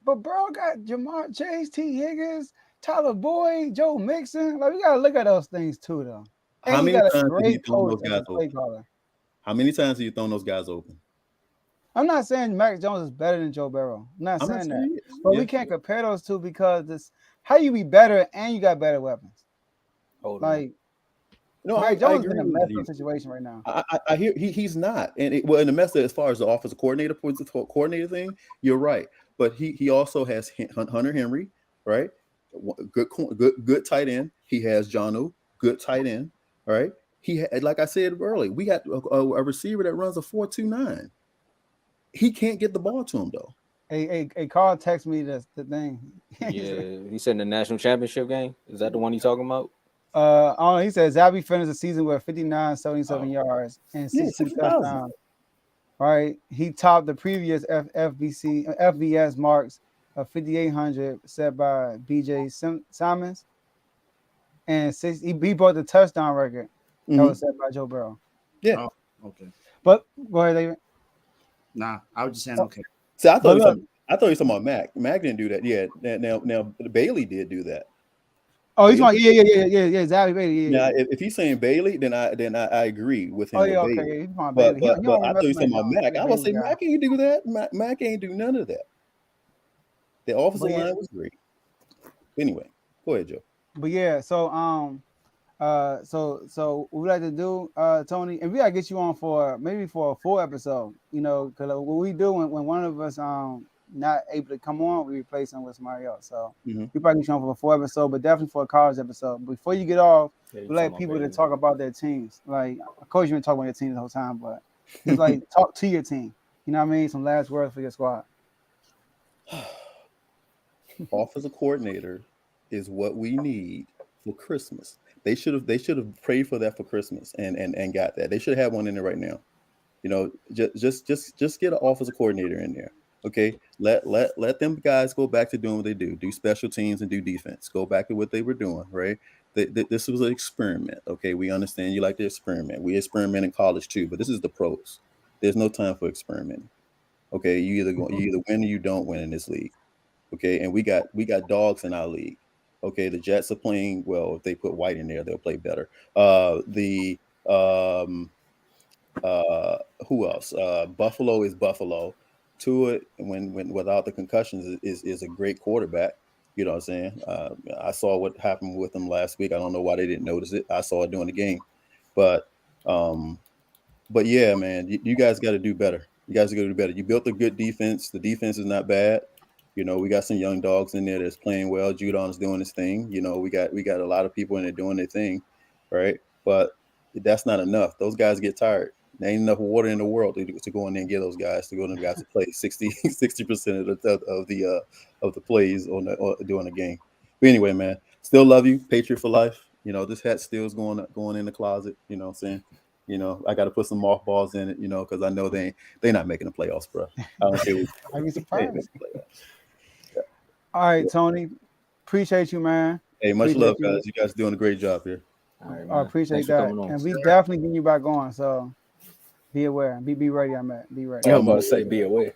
But Burrow got Jamar Chase, T. Higgins, Tyler Boyd, Joe Mixon. Like we gotta look at those things too, though. How many times have you thrown those guys open? How many times have you thrown those guys open? I'm not saying Mac Jones is better than Joe Burrow. I'm not saying that. But we can't compare those two because this how you be better and you got better weapons. Like Mac Jones is in a messed up situation right now. I hear he's not. And in the mess as far as the offensive coordinator thing, you're right. But he also has Hunter Henry, right? Good tight end. He has Jonnu, good tight end. All right. He had, like I said earlier, we got a receiver that runs a 4.29. He can't get the ball to him though. Hey, Carl text me the thing. Yeah, he said in the national championship game. Is that the one he's talking about? He said Zabi finished the season with 59, 77 yards and 60 touchdowns. Right, he topped the previous FBS marks of 5,800 set by BJ Simons, and he broke the touchdown record that was set by Joe Burrow. Yeah. Oh, okay. But go ahead, David. Nah, I was just saying okay. So I thought you were talking about Mac. Mac didn't do that. Yeah. Now Bailey did do that. Oh, he's on. Yeah. Zavi Bailey. Yeah. Now, if he's saying Bailey, then I agree with him. Oh yeah, with okay. Bailey. Yeah, he's on But Bailey. He don't I thought you mess talking with about Mac. I was say Bailey guy. Mac ain't do that. Mac ain't do none of that. The offensive But yeah. line was great. Anyway, go ahead, Joe. But yeah, so so what we like to do, Tony, and we gotta get you on for maybe for a full episode, you know, because what we do when one of us not able to come on, we replace him with somebody else. So Mhm. we probably get you on for a full episode, but definitely for a college episode. Before you get off, Yeah, you we like talking people about to Bailey. talk about their teams. Like, of course, you been talking about your team the whole time, but it's like talk to your team. You know what I mean? Some last words for your squad. Offensive coordinator is what we need for Christmas. They should have prayed for that for Christmas and got that. They should have one in there right now. You know, just get an offensive coordinator in there. Okay, let them guys go back to doing what they do special teams and do defense. Go back to what they were doing, right? This was an experiment. Okay, we understand you like to experiment. We experiment in college too, but this is the pros. There's no time for experimenting. Okay, you either win or you don't win in this league. Okay, and we got dogs in our league. Okay, the Jets are playing well. If they put White in there, they'll play better. Who else? Buffalo is Buffalo. Tua, when without the concussions, is a great quarterback. You know what I'm saying? I saw what happened with them last week. I don't know why they didn't notice it. I saw it during the game, but yeah, man, you guys got to do better. You guys got to do better. You built a good defense. The defense is not bad. You know, we got some young dogs in there that's playing well. Judon's doing his thing. You know, we got a lot of people in there doing their thing, right? But that's not enough. Those guys get tired. There ain't enough water in the world to go in there and get those guys to play 60% of the plays during the game. But anyway, man, still love you, Patriot for life. You know, this hat still is going in the closet. You know what I'm saying? You know, I got to put some mothballs in it. You know, because I know they're not making the playoffs, bro. I don't care. I'd be surprised. All right, Tony. Appreciate you, man. Hey, much Appreciate love, you. guys. You guys doing a great job here. All right, I man. appreciate Thanks for that. coming on. And we definitely getting you back on. So be aware. Be ready. I'm at. Be ready. Yeah, I'm about to say be aware.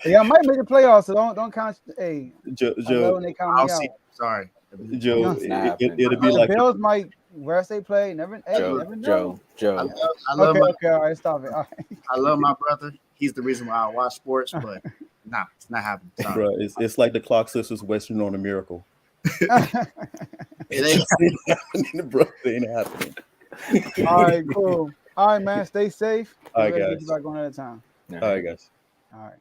Yeah, I might make the playoffs, so don't count. Hey, I love Joe, when they count I'll me out. see. Sorry. Joe, It's not happening. it'll be The like Bills might rest they play. Never know. Joe. I love Okay, all right, stop it. All I love my brother. He's the reason why I watch sports, but nah, it's not happening. Sorry. bro, it's like the Clock Sisters Western on a Miracle. right. It ain't happening, bro. It ain't happening. All right, cool. All right, man. Stay safe. All right, We're gonna guys. get you back on at a time. All right, guys. All right.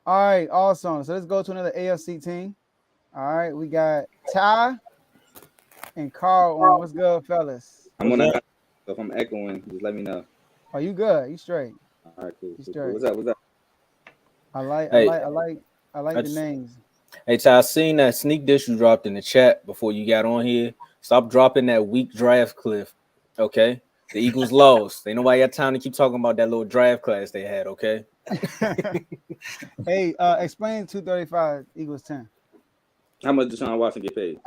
All right, awesome. So let's go to another AFC team. All right, we got Ty and Carl on. What's good, fellas? I'm gonna if I'm echoing, just let me know. Are you good? You straight? All right, cool. You cool. straight. What's up? I like Hey. the names. Hey, Ty, I seen that sneak dish you dropped in the chat before you got on here. Stop dropping that weak draft cliff, okay? The Eagles lost. Ain't nobody got time to keep talking about that little draft class they had, okay? Hey, explain 235 equals 10. How much does Deshaun Watson get paid?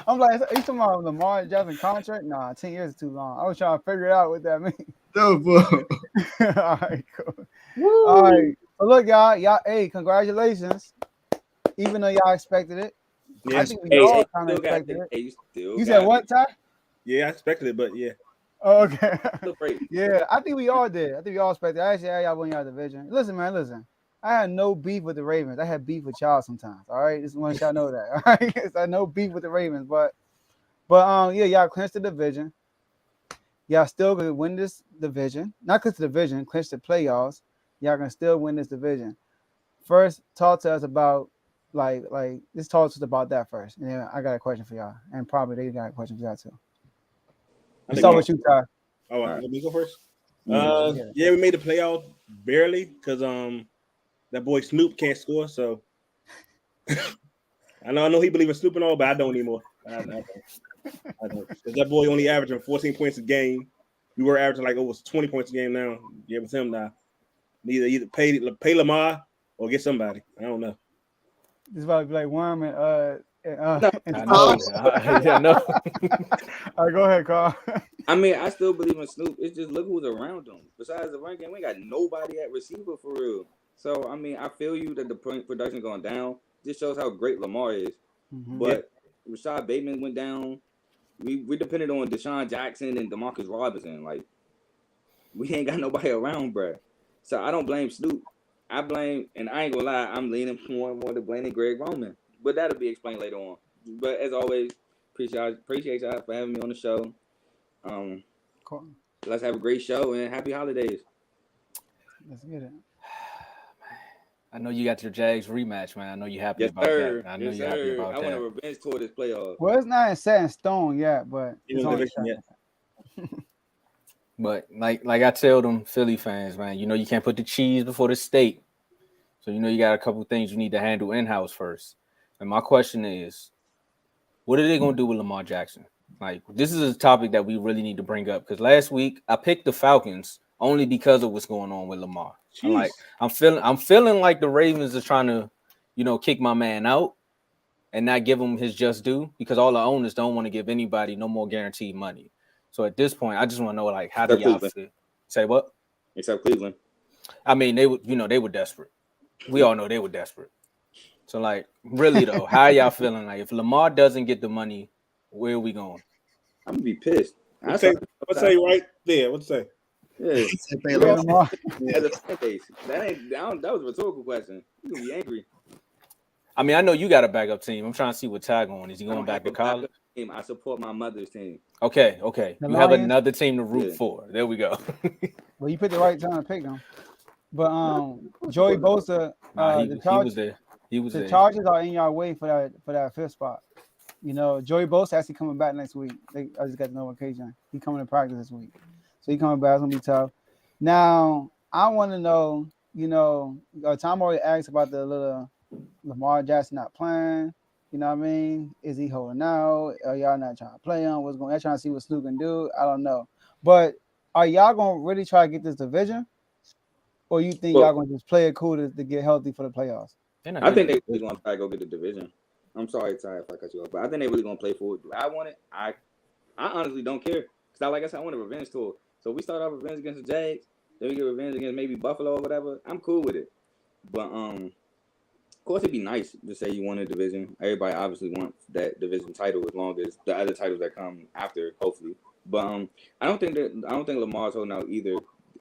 I'm like, are you talking about Lamar Jackson contract? Nah, 10 years is too long. I was trying to figure out what that means. no, bro. All right, cool. All right. So look, y'all, hey, congratulations. Even though y'all expected it. I Yes. think we all kind of still got expected it. it. Hey, you still You got said it. what, Ty? Yeah, I expected it, but yeah. Oh, okay. Still great. Yeah, I think we all did. I think we all expected. I actually had y'all win y'all division. Listen, man, listen. I had no beef with the Ravens. I had beef with y'all sometimes. All right, just want y'all know that. All right, I had no beef with the Ravens, but yeah, y'all clinched the division. Y'all still gonna win this division. Not clinch the division, clinch the playoffs. Y'all gonna still win this division. First, talk to us about like just talk to us about that first. And then I got a question for y'all, and probably they got a question for y'all too. I Let's think start with you, Ty. Oh, let me go first. Yeah. Yeah, we made the playoff barely because that boy Snoop can't score. So I know he believes in Snoop and all, but I don't anymore. I don't. Because that boy only averaging 14 points a game. We were averaging like over 20 points a game now. Yeah, with him now. Either pay Lamar or get somebody. I don't know. This is about to be like Worm and I know. I know. All right, go ahead, Carl. I mean, I still believe in Snoop. It's just look who's around him. Besides the run game, we ain't got nobody at receiver for real. So I mean, I feel you that the production going down. This shows how great Lamar is. Mhm. But Rashad Bateman went down. We depended on Deshaun Jackson and Demarcus Robinson. Like we ain't got nobody around, bruh. So I don't blame Snoop. I blame, and I ain't gonna lie, I'm leaning more and more to blaming Greg Roman. But that'll be explained later on. But as always, appreciate y'all for having me on the show. Cool. Let's have a great show and happy holidays. Let's get it. I know you got your Jags rematch, man. I know you're happy Yes, about sir. that. I know Yes, you're happy sir. about I want a that. revenge tour this playoff. Well, it's not set in stone yet, but You it's know, on the division track. yet. But like I tell them Philly fans, man, you can't put the cheese before the steak. So you got a couple things you need to handle in-house first. And my question is, what are they gonna do with Lamar Jackson? Like, this is a topic that we really need to bring up because last week I picked the Falcons only because of what's going on with Lamar. Jeez. I'm feeling like the Ravens are trying to, kick my man out and not give him his just due because all the owners don't want to give anybody no more guaranteed money. So at this point, I just want to know, like, how do Except y'all Cleveland. feel? Say what? Except Cleveland. I mean, they were desperate. We all know they were desperate. So, like, really though, how y'all feeling? Like, if Lamar doesn't get the money, where are we going? I'm gonna be pissed. I'll say right there. What's say? Yeah. Yeah, Lamar. As a fan base, that was a rhetorical question. You gonna be angry. I mean, I know you got a backup team. I'm trying to see what Ty going. Is he I going don't back have to a college? backup team. I support my mother's team. Okay. The You have Lions? another team to root Yeah. for. There we go. Well, you picked the right time to pick them. But Joey Bosa, Nah, he the was there. He was the there. Chargers are in your way for that fifth spot. Joey Bosa actually coming back next week. I just got the notification. He coming to practice this week, so he coming back. It's gonna be tough. Now I want to know. Tom already asked about the little Lamar Jackson not playing. You know what I mean? Is he holding out? Are y'all not trying to play him? What's going? Y'all trying to see what Snoop can do? I don't know. But are y'all gonna really try to get this division, or you think y'all gonna just play it cool to get healthy for the playoffs? I think they really gonna try to go get the division. I'm sorry, Ty, if I cut you off, but I think they really gonna play for it. Do I want it? I honestly don't care because, like I said, I want a revenge tour. So we start off revenge against the Jags, then we get revenge against maybe Buffalo or whatever. I'm cool with it, but of course it'd be nice to say you won a division. Everybody obviously wants that division title as long as the other titles that come after, hopefully. But I don't think Lamar's holding out either.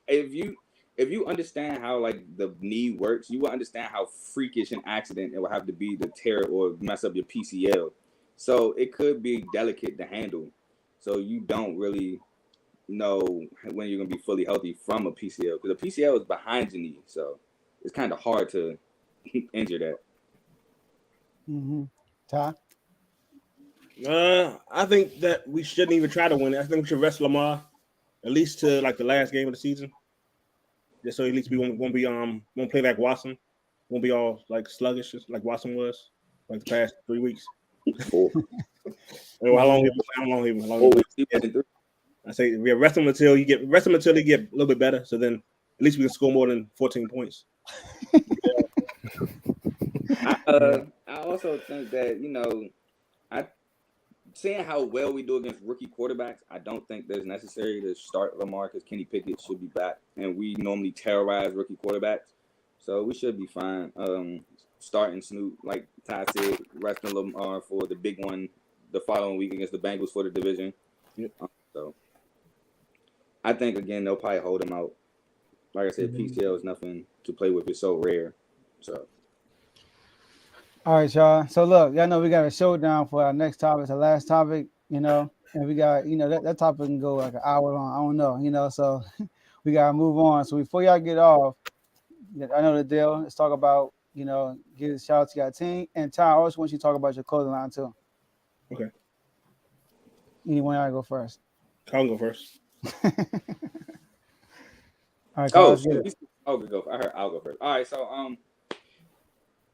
If you understand how like the knee works, you will understand how freakish an accident it will have to be to tear or mess up your PCL. So it could be delicate to handle. So you don't really know when you're gonna be fully healthy from a PCL because the PCL is behind your knee, so it's kind of hard to injure that. Mm-hmm. Ty? I think that we shouldn't even try to win it. I think we should rest Lamar at least to like the last game of the season. Just so at least we won't play like Watson. Won't be all like sluggish like Watson was like the past 3 weeks. Cool. How long I say we rest them until they get a little bit better. So then at least we can score more than 14 points. I also think that seeing how well we do against rookie quarterbacks, I don't think there's necessary to start Lamar because Kenny Pickett should be back, and we normally terrorize rookie quarterbacks, so we should be fine. Starting Snoop, like Ty said, resting Lamar for the big one the following week against the Bengals for the division. Yep. So I think again they'll probably hold him out. Like I said, PCL is nothing to play with; it's so rare. So. All right, y'all. So look, y'all know we got a showdown for our next topic. It's the last topic, and we got, that topic can go like an hour long. I don't know, so we gotta move on. So before y'all get off, I know the deal. Let's talk about, give a shout out to your team. And Ty, I also want you to talk about your clothing line too. Okay. Anyone y'all go first? I'll go first. All right, Oh, I'll go first. All right, so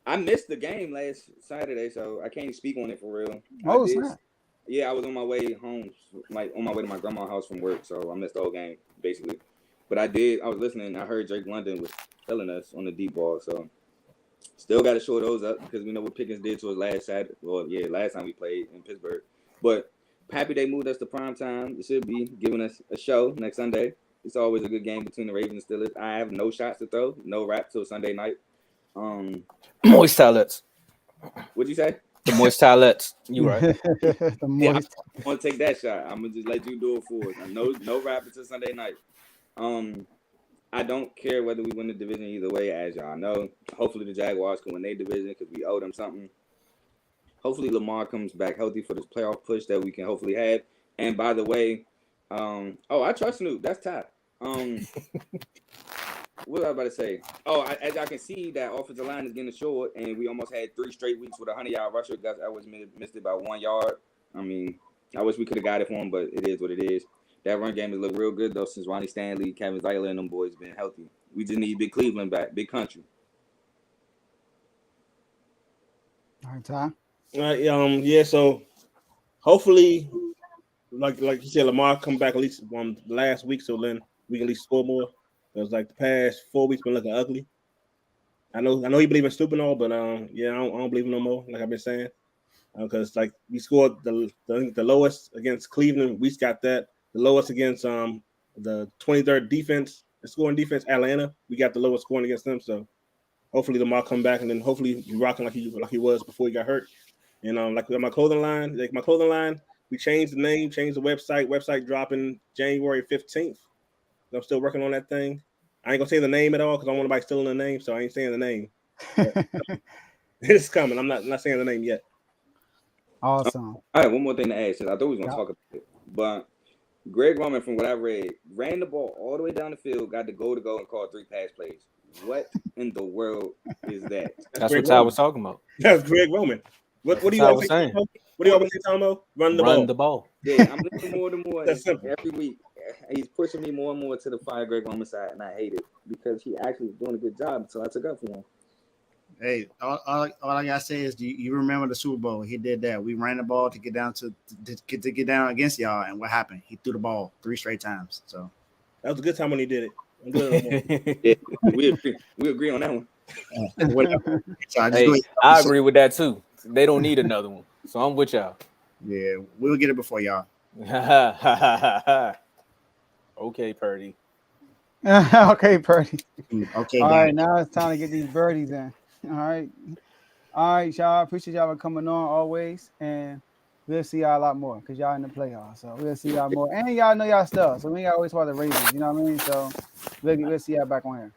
I missed the game last Saturday, so I can't speak on it for real. Oh, snap. Yeah, I was on my way home, like on my way to my grandma's house from work, so I missed the whole game basically. But I was listening. I heard Drake London was killing us on the deep ball, so still got to show those up because we know what Pickens did to us last Saturday. Well, yeah, last time we played in Pittsburgh. But happy they moved us to prime time. It should be giving us a show next Sunday. It's always a good game between the Ravens and Steelers. I have no shots to throw, no rap till Sunday night. Moist towelettes. What'd you say? The moist towelettes. You right. The Yeah, moist. I want to take that shot. I'm gonna just let you do it for us. No rap until Sunday night. I don't care whether we win the division either way, as y'all know. Hopefully the Jaguars can win their division because we owe them something. Hopefully Lamar comes back healthy for this playoff push that we can hopefully have. And by the way, I trust Snoop. That's top. What was I about to say? As y'all can see, that offensive line is getting short, and we almost had 3 straight weeks with a 100-yard rusher. I was missed it by 1 yard. I mean, I wish we could have got it for him, but it is what it is. That run game has looked real good, though, since Ronnie Stanley, Kevin Zeitler, and them boys been healthy. We just need Big Cleveland back, Big Country. All right, Ty. Yeah. So hopefully, like you said, Lamar come back at least last week, so then we can at least score more. Because like the past 4 weeks been looking ugly. I know he believe in Snoop and all, but I don't believe him no more. Like I've been saying, because like we scored the lowest against Cleveland, we got that. The lowest against the 23rd defense, the scoring defense, Atlanta, we got the lowest scoring against them. So hopefully Lamar come back and then hopefully he's rocking like he was before he got hurt. And like my clothing line, we changed the name, changed the website dropping January 15th. I'm still working on that thing. I ain't gonna say the name at all because I don't want anybody stealing the name, so I ain't saying the name. It's coming. I'm not saying the name yet. Awesome. All right, one more thing to add, since I thought we was gonna talk about it, but Greg Roman, from what I read, ran the ball all the way down the field, got the goal to go, and called 3 pass plays. What in the world is that? That's what Ty was talking about. That's Greg Roman. What do you always say? What do you always say, Tomo? Run the ball. Yeah, I'm looking more and more That's simple. every week. He's pushing me more and more to the fire Greg Roman side, and I hate it because he actually was doing a good job until I took up for him. Hey, all I gotta say is, do you remember the Super Bowl? He did that. We ran the ball to get down to get down against y'all, and what happened? He threw the ball 3 straight times. So that was a good time when he did it. I'm good. Yeah, we agree on that one. So I agree with that too. They don't need another one, so I'm with y'all. Yeah, we'll get it before y'all. Okay, Purdy. Okay, Purdy. Okay. All right, now it's time to get these birdies in. All right, y'all. Appreciate y'all for coming on always, and we'll see y'all a lot more because y'all in the playoffs. So we'll see y'all more, and y'all know y'all stuff. So we ain't always about the Ravens. You know what I mean? So we'll see y'all back on here.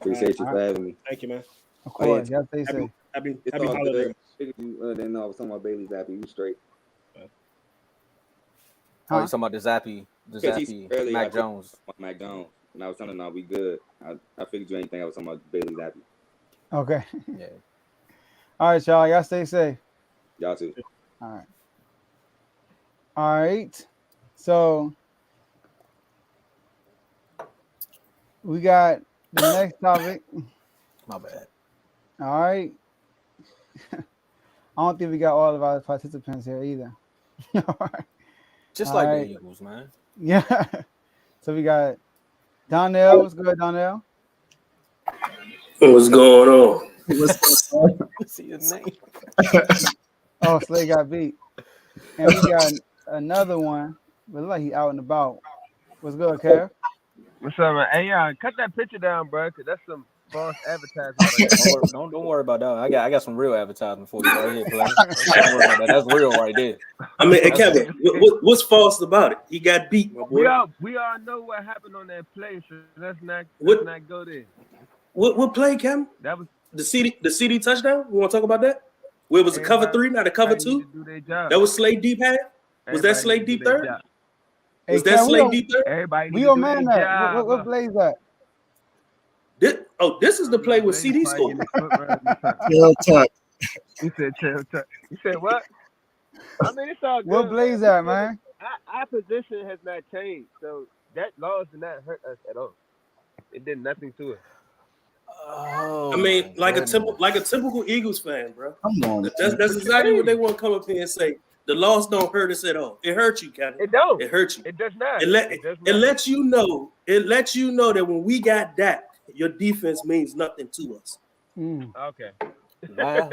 Appreciate you for having me. Thank you, man. Of course, y'all stay safe. Happy It's all holiday. good. Then I was talking about Bailey Zappi. You straight? Oh, you talking about the Zappy Earlier, Mac Jones. Mac Jones. And I was telling him, we good. I figured you ain't think I was talking about Bailey Zappi. Okay. Yeah. All right, y'all. Y'all stay safe. Y'all too. All right. So we got the next topic. My bad. All right. I don't think we got all of our participants here either. All right. Just All like right. the Eagles, man. Yeah. So we got Donnell. What's good, Donnell? What's going on? See his name. Oh, Slay got beat. And we got another one, but look like he out and about. What's good, Kev? What's up, man? Hey, cut that picture down, bro, because that's some false advertising. Don't worry about that. I got some real advertising for you right here, player. Don't worry about that. That's real right there. I mean, hey, Kevin, what's false about it? He got beat, my boy. We all know what happened on that play, so let's not go there. What play, Kevin? That was the CD touchdown. We want to talk about that? Where it was a cover 3, not a cover 2. That was Slade deep half. Was that Slade deep third? Was that Slade deep third? Everybody, we on man that. What plays that? This is the play with CD scored. Tail tuck. You said tail tuck. You said what? I mean, it's all good. What plays that, man? Our position has not changed, so that loss did not hurt us at all. It did nothing to us. Oh, I mean, like a typical Eagles fan, bro. Come on. That's exactly what they want to come up here and say. The loss don't hurt us at all. It hurts you, Kevin. It don't. It hurts you. It does not. It lets you know. It lets you know that when we got that, your defense means nothing to us. Okay. Wow.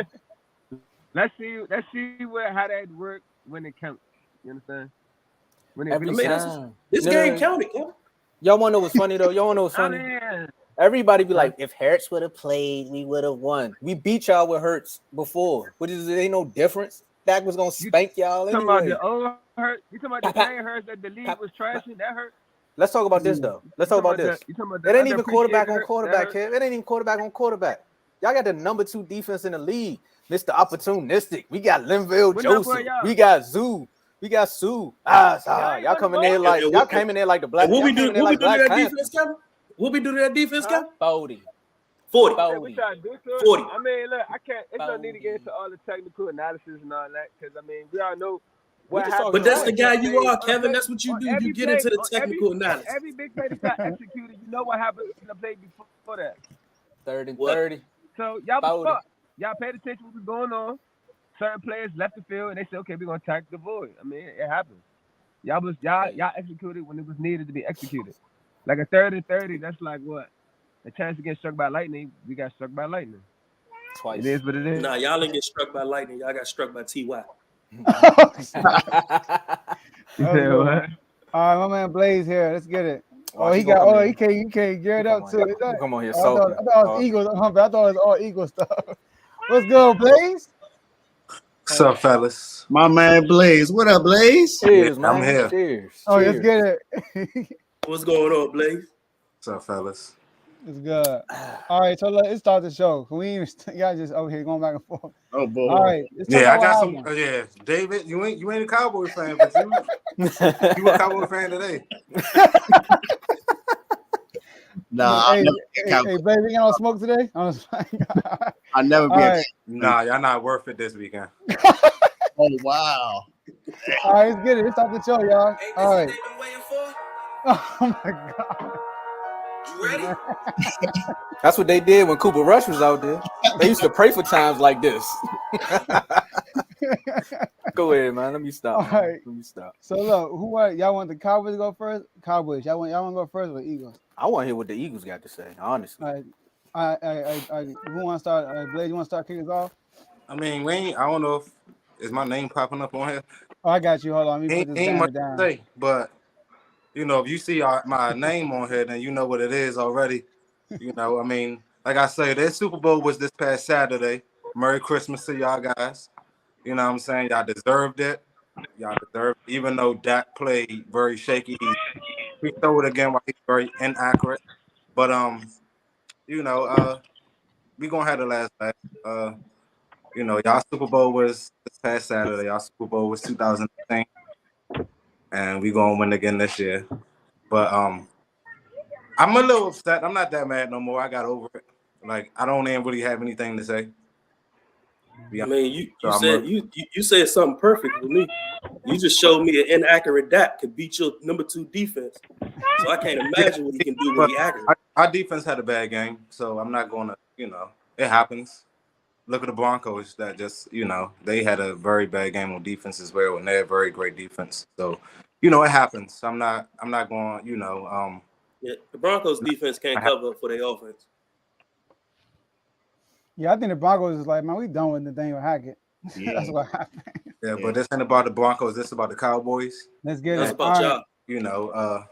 Let's see how that works when it counts. You understand? When it Every really time. counts. This game counted, Kevin. Y'all want to know what's funny though? Y'all want to know what's I funny? mean, Everybody be like, if Hurts would have played, we would have won. We beat y'all with Hurts before. What is it? Ain't no difference. Dak was gonna spank y'all talking about anyway. the old hurt. You talking about the same hurt that the league was trashing? That hurt. Let's talk about this though. Let's talk about this. You talking about It ain't even underappreciated quarterback on hurt? quarterback, That Kev. It ain't even quarterback on quarterback. Y'all got the number 2 defense in the league. Mr. Opportunistic. We got Linville What number Joseph. y'all? We got Zoo. We got Sue. Y'all coming there like y'all came in there like the black. What we do? What What we do to that defense, Kevin? What we do to that defense, Kevin? 40. 40. Hey, what y'all do to it? 40. I mean, look, I can't. It's no need to get into all the technical analysis and all that because I mean, we all know what happened. But that's the guy you on are, play- Kevin. That's what you on do. every You get play- into the on technical every, analysis. Every big play that got executed, you know what happened in the play before that. 3rd and What? 30. So y'all was 40. fucked. Y'all paid attention to what was going on. Certain players left the field and they said, "Okay, we're gonna attack the void." I mean, it happens. Y'all executed when it was needed to be executed. Like a 3rd and 30, that's like what? A chance to get struck by lightning. We got struck by lightning. Twice. It is what it is. Nah, y'all didn't get struck by lightning. Y'all got struck by T.Y. You said what? All right, my man Blaze here. Let's get it. Watch, He can't gear it up too. Is that? Come on here, I thought sulking. it was Eagles. I thought it was all Eagles stuff. What's good, Blaze? What's up, fellas? My man Blaze. What up, Blaze? Cheers, Yeah, man. I'm here. Cheers. Oh, Cheers. let's get it. What's going on, Blaze? What's up, fellas? It's good. All right, so let's start the show. Can we even y'all just over here going back and forth? Oh boy. All right. let's talk Yeah, I about got what some. happened. Yeah, David, you ain't a Cowboy fan, but you a Cowboy fan today. Nah, Hey, baby, you got no smoke today? I never be. All right. Nah, y'all not worth it this weekend. Oh wow. All right, let's get it. Let's start the show, y'all. All right. Oh my God. You ready? That's what they did when Cooper Rush was out there. They used to pray for times like this. Go ahead, man. Let me stop. All right. Let me stop. So look, y'all want the Cowboys to go first? Cowboys. Y'all want to go first or Eagles? I want to hear what the Eagles got to say, honestly. All right. Who want to start? Blade, you want to start kicking us off? I mean, I don't know if is my name popping up on here. Oh, I got you. Hold on. Let me Ain't put this much to down. say, but you know, if you see my name on here, then you know what it is already. You know, I mean, like I say, their Super Bowl was this past Saturday. Merry Christmas to y'all guys. You know what I'm saying? Y'all deserved it. Y'all deserved it. Even though Dak played very shaky, he threw it again while he's very inaccurate. But you know, we gonna have the last laugh. You know, y'all Super Bowl was this past Saturday. Y'all Super Bowl was 2010, and we gonna win again this year. But I'm a little upset. I'm not that mad no more. I got over it. Like I don't even really have anything to say. I mean, you said something perfect with me. You just showed me an inaccurate Dak could beat your number 2 defense. So I can't imagine what he can do when he accurate. Our defense had a bad game, so I'm not gonna. You know, it happens. Look at the Broncos that just, you know, they had a very bad game on defense as well, and they're a very great defense. So, you know, it happens. I'm not going, you know, yeah, the Broncos defense can't cover for their offense. Yeah, I think the Broncos is like, man, we done with Nathaniel Hackett. Yeah. That's what happened. Yeah, but this ain't about the Broncos. This is about the Cowboys. Let's get That's it. about y'all. Right. You know,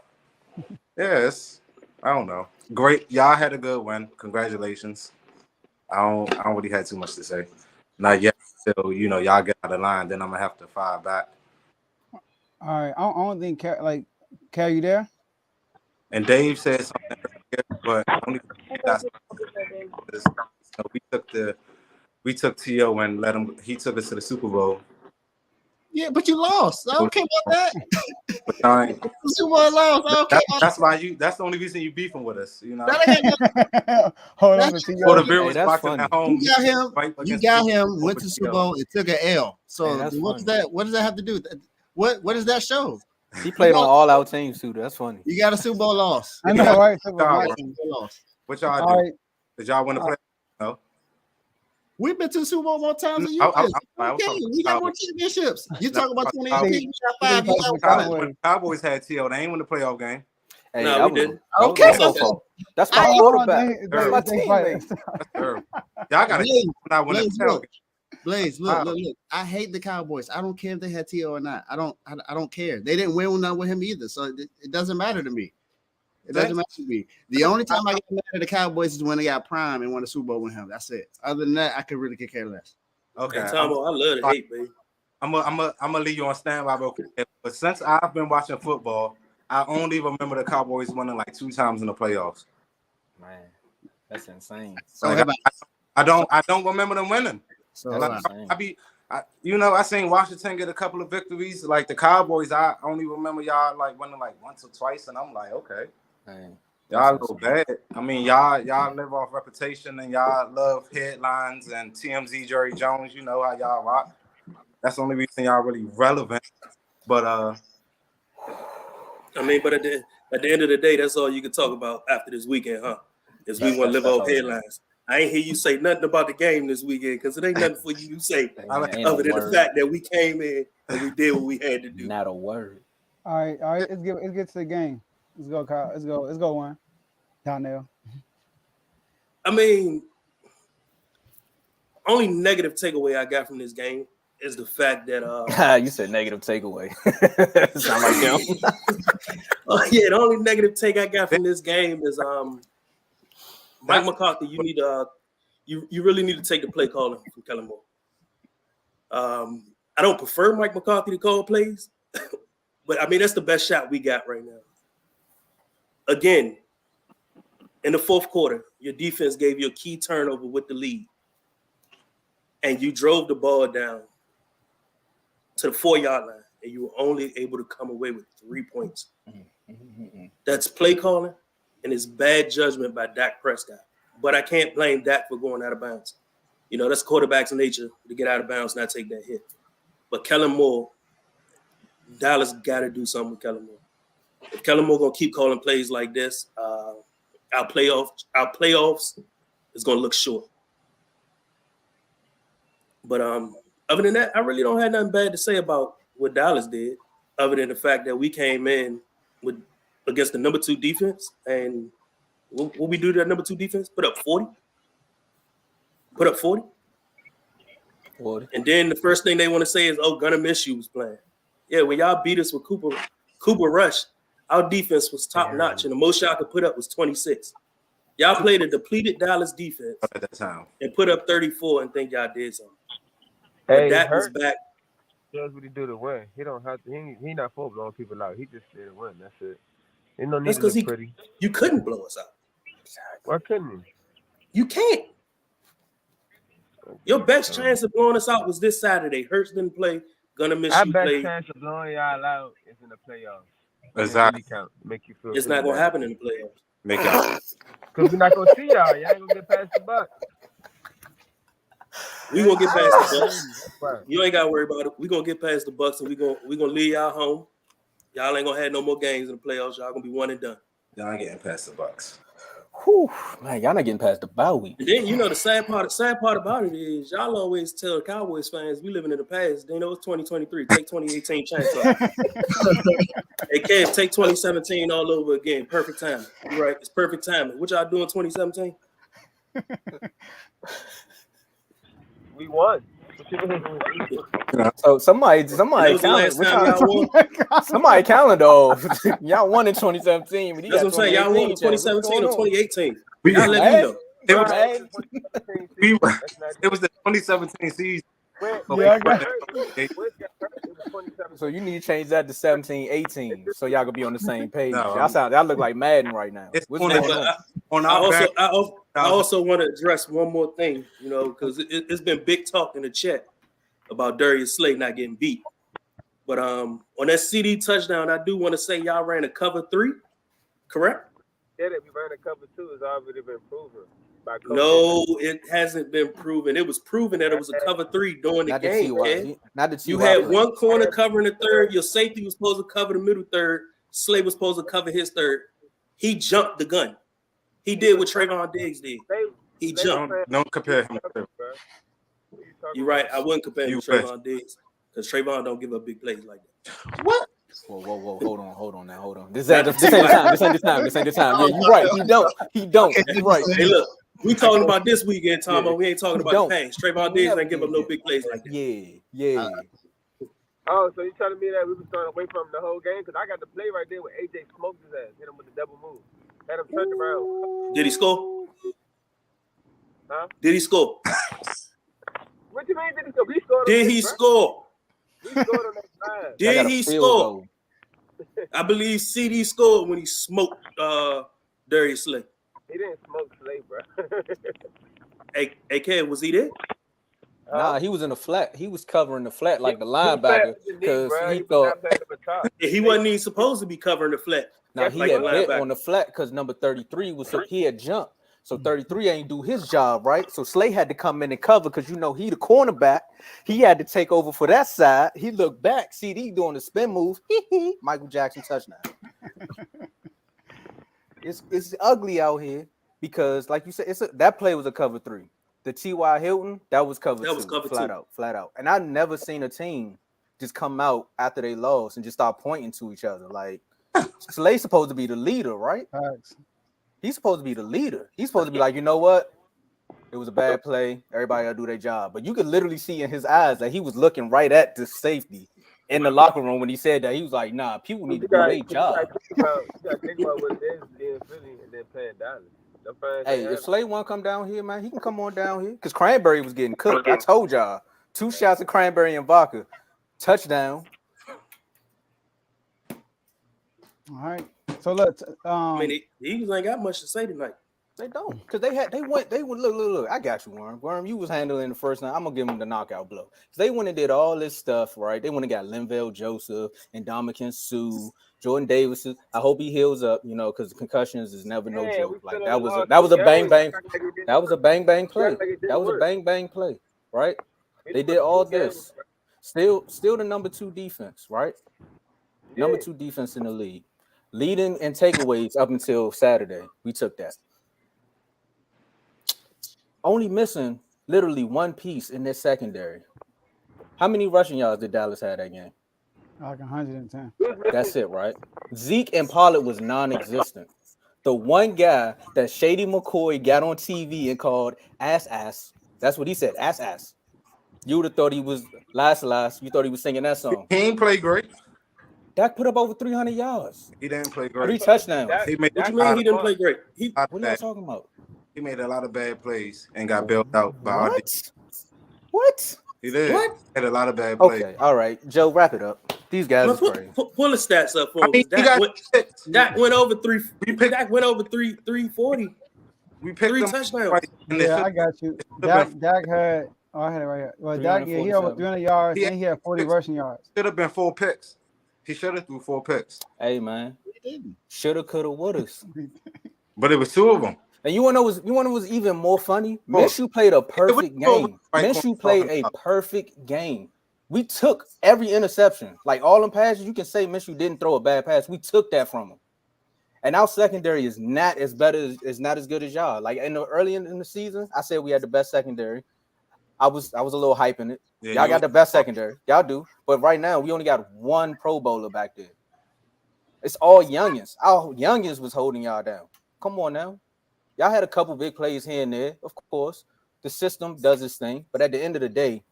yes, I don't know. Great, y'all had a good win. Congratulations. I don't really have too much to say. Not yet. Till you know y'all get out of line, then I'm gonna have to fire back. All right. I don't think Cal, you there? And Dave said something earlier, but only that's we took T.O. and let him. He took us to the Super Bowl. Yeah, but you lost. I don't care about that. But Super Bowl lost. I don't care about that's why you. That's the only reason you beefing with us. You know. Hold on, T.O. For the beer was boxing at home. You got him. Went to Super Bowl. It took an L. So what does that? What does that have to do? What does that show? He played on all our teams too. That's funny. You got a Super Bowl loss. I know, right? What y'all do? Right. Did y'all win the play? No. We've been to Super Bowl more times than you. We got more championships. You talk about 2018, we got 5 years. Cowboys had T.O. They ain't win the playoff game. Hey, no, we didn't. Okay, that's my quarterback. That's my teammate. Y'all got to not win the playoff game. Blaze, look. I hate the Cowboys. I don't care if they had T.O. or not. I don't care. They didn't win with him either, so it doesn't matter to me. It doesn't matter to me. The only time I get mad at the Cowboys is when they got Prime and won the Super Bowl with him. That's it. Other than that, I could really care less. Okay, Hey, Tomo, I love the hate, baby. I'm gonna leave you on standby real quick. But since I've been watching football, I only remember the Cowboys winning like 2 times in the playoffs. Man, that's insane. So Like, I don't remember them winning. So Like, I seen Washington get a couple of victories. Like the Cowboys, I only remember y'all like winning like once or twice, and I'm like, okay, Man, y'all go bad. I mean, y'all live off reputation and y'all love headlines and TMZ, Jerry Jones. You know how y'all rock. That's the only reason y'all really relevant. But I mean, but at the end of the day, that's all you can talk about after this weekend, huh? Is we want to live off headlines. I ain't hear you say nothing about the game this weekend because it ain't nothing for you to say other than the fact that we came in and we did what we had to do. Not a word. All right. Let's get to the game. Let's go, Kyle. Let's go one. Donnell. I mean, only negative takeaway I got from this game is the fact that You said negative takeaway. Sound like them. yeah, the only negative take I got from this game is Mike McCarthy. You need you really need to take the play calling from Kellen Moore. I don't prefer Mike McCarthy to call plays, but I mean that's the best shot we got right now. Again, in the fourth quarter, your defense gave you a key turnover with the lead, and you drove the ball down to the 4-yard line, and you were only able to come away with 3 points. That's play calling, and it's bad judgment by Dak Prescott. But I can't blame Dak for going out of bounds. You know, that's quarterback's nature to get out of bounds, not take that hit. But Kellen Moore, Dallas got to do something with Kellen Moore. If Kellen Moore going to keep calling plays like this, our playoffs is going to look short. But other than that, I really don't have nothing bad to say about what Dallas did, other than the fact that we came in against the number 2 defense, and what we do to that number 2 defense? Put up 40. Put up 40. And then the first thing they want to say is, "Oh, Gunnar Minshew was playing." Yeah, when y'all beat us with Cooper Rush, our defense was top notch, and the most y'all could put up was 26. Y'all played a depleted Dallas defense at that time and put up 34 and think y'all did something. Hey, But Dak was back. Does what he do to win. He don't have to. He not for blowing people out. He just there to win. That's it. Ain't no need That's to because look pretty. you couldn't blow us out. Why couldn't he? You can't. Your best chance of blowing us out was this Saturday. Hurts didn't play. Gunnar Our Minshew best played. chance of blowing y'all out is in the playoffs. Exactly. Count. Make you feel. It's not gonna happen in the playoffs. Make it. Because we're not gonna see y'all. Y'all ain't gonna get past the Bucks. We gonna get past the Bucks. Right. You ain't gotta worry about it. We gonna get past the Bucks and we gonna leave y'all home. Y'all ain't gonna have no more games in the playoffs. Y'all gonna be one and done. Y'all ain't getting past the Bucks. Whew, man, y'all not getting past the bye week. And then the sad part about it is y'all always tell Cowboys fans we living in the past. They know it's 2023. Take 2018 chance off. Hey Kev, take 2017 all over again. Perfect time. You're right. It's perfect timing. What y'all doing 2017? We won. So somebody That was the last time y'all won. somebody calendar off. Y'all won in 2017. But That's what I'm saying. Y'all won in 2017 or 2018. We- Y'all let me know. It was the 2017 season. Yeah, I got So you need to change that to 17, 18, so y'all can be on the same page. No, y'all look like Madden right now. It's What's on going the- on? On our back, I also want to address one more thing, because it's been big talk in the chat about Darius Slay not getting beat. But on that CD touchdown, I do want to say y'all ran a cover 3, correct? Yeah, that we ran a cover 2 has already been proven. By coaches. No, it hasn't been proven. It was proven that it was a cover 3 during the game. You had one corner covering the third. Your safety was supposed to cover the middle third. Slay was supposed to cover his third. He jumped the gun. He did what Trayvon Diggs did. He jumped. Don't compare him. You're right. I wouldn't compare him to Trayvon Diggs because Trayvon don't give up big plays like that. What? Whoa. Hold on. This ain't the time. Yeah, you're right. He don't. You're right. Hey, look. We talking about this weekend, Tomo. We ain't talking about the pain. Trayvon Diggs ain't give up no big plays like that. Yeah. Oh, so you telling me that we was trying away from the whole game? Because I got the play right there where AJ smoked his ass, hit him with the double move, had him turned around. Did he score? Huh? Did he score? What you mean? Did he score? He scored. Did he score? He scored on that drive. Did he score? I believe CD scored when he smoked Darius Slay. He didn't smoke Slay, bro. AK, was he there? Nah, he was in the flat. He was covering the flat like the linebacker because he thought he wasn't even supposed to be covering the flat. Now he had hit on the flat because number 33 was he had jumped. So 33 ain't do his job, right? So Slay had to come in and cover because he the cornerback. He had to take over for that side. He looked back, CD doing the spin move. Michael Jackson touchdown. It's ugly out here because, like you said, that play was a cover 3. The T.Y. Hilton, that was cover 2, flat out. And I've never seen a team just come out after they lost and just start pointing to each other. Like, Slay's supposed to be the leader, right? He's supposed to be the leader. He's supposed to be like, you know what? It was a bad play. Everybody gotta do their job. But you could literally see in his eyes that he was looking right at the safety in the locker room when he said that. He was like, nah, people need to do their job. You gotta think about what it is being Philly and then playing Dallas. Hey, if Slay want to come down here, man, he can come on down here. Because Cranberry was getting cooked. I told y'all. 2 shots of cranberry and vodka. Touchdown. All right. So look, I mean, the Eagles ain't got much to say tonight. They don't, because they went. Look. I got you, Worm. Worm, you was handling the first night. I'm gonna give him the knockout blow. They went and did all this stuff, right? They went and got Linval Joseph and Ndamukong Suh, Jordan Davis. I hope he heals up, because concussions is never no joke. Like that was a bang bang. That was a bang bang play. That was a bang bang play, right? They did all this. Still the number 2 defense, right? Number 2 defense in the league. Leading in takeaways up until Saturday. We took that. Only missing literally one piece in their secondary. How many rushing yards did Dallas have that game? Like 110. That's it, right? Zeke and Pollard was non-existent. The one guy that Shady McCoy got on TV and called ass. That's what he said, ass. You would have thought he was last. You thought he was singing that song. He ain't play great. Dak put up over 300 yards. He didn't play great. 3 touchdowns. What you mean he didn't play great? What are you talking about? He made a lot of bad plays and got bailed out by our defense. What? He did. What? Had a lot of bad plays. Okay, all right. Joe, wrap it up. These guys are crazy. Pull the stats up for me. Dak went over 340. We picked 3 him touchdowns. right. Yeah, I got you. Dak had. Oh, I had it right here. Well, Dak, he over 300 yards and he had 40 rushing yards. Should have been 4 picks. He should have threw 4 picks. Hey man, shoulda, coulda, woulda. But it was 2 of them. And you wanna know what was even more funny? Minshew played a perfect game. Minshew played a perfect game. We took every interception, like all them passes. You can say Minshew didn't throw a bad pass. We took that from him. And our secondary is not as good as y'all. Like early in the season, I said we had the best secondary. I was a little hyping it. Yeah, y'all got the best secondary. Y'all do. But right now, we only got 1 Pro Bowler back there. It's all youngins. Our youngins was holding y'all down. Come on now. Y'all had a couple big plays here and there, of course. The system does its thing. But at the end of the day,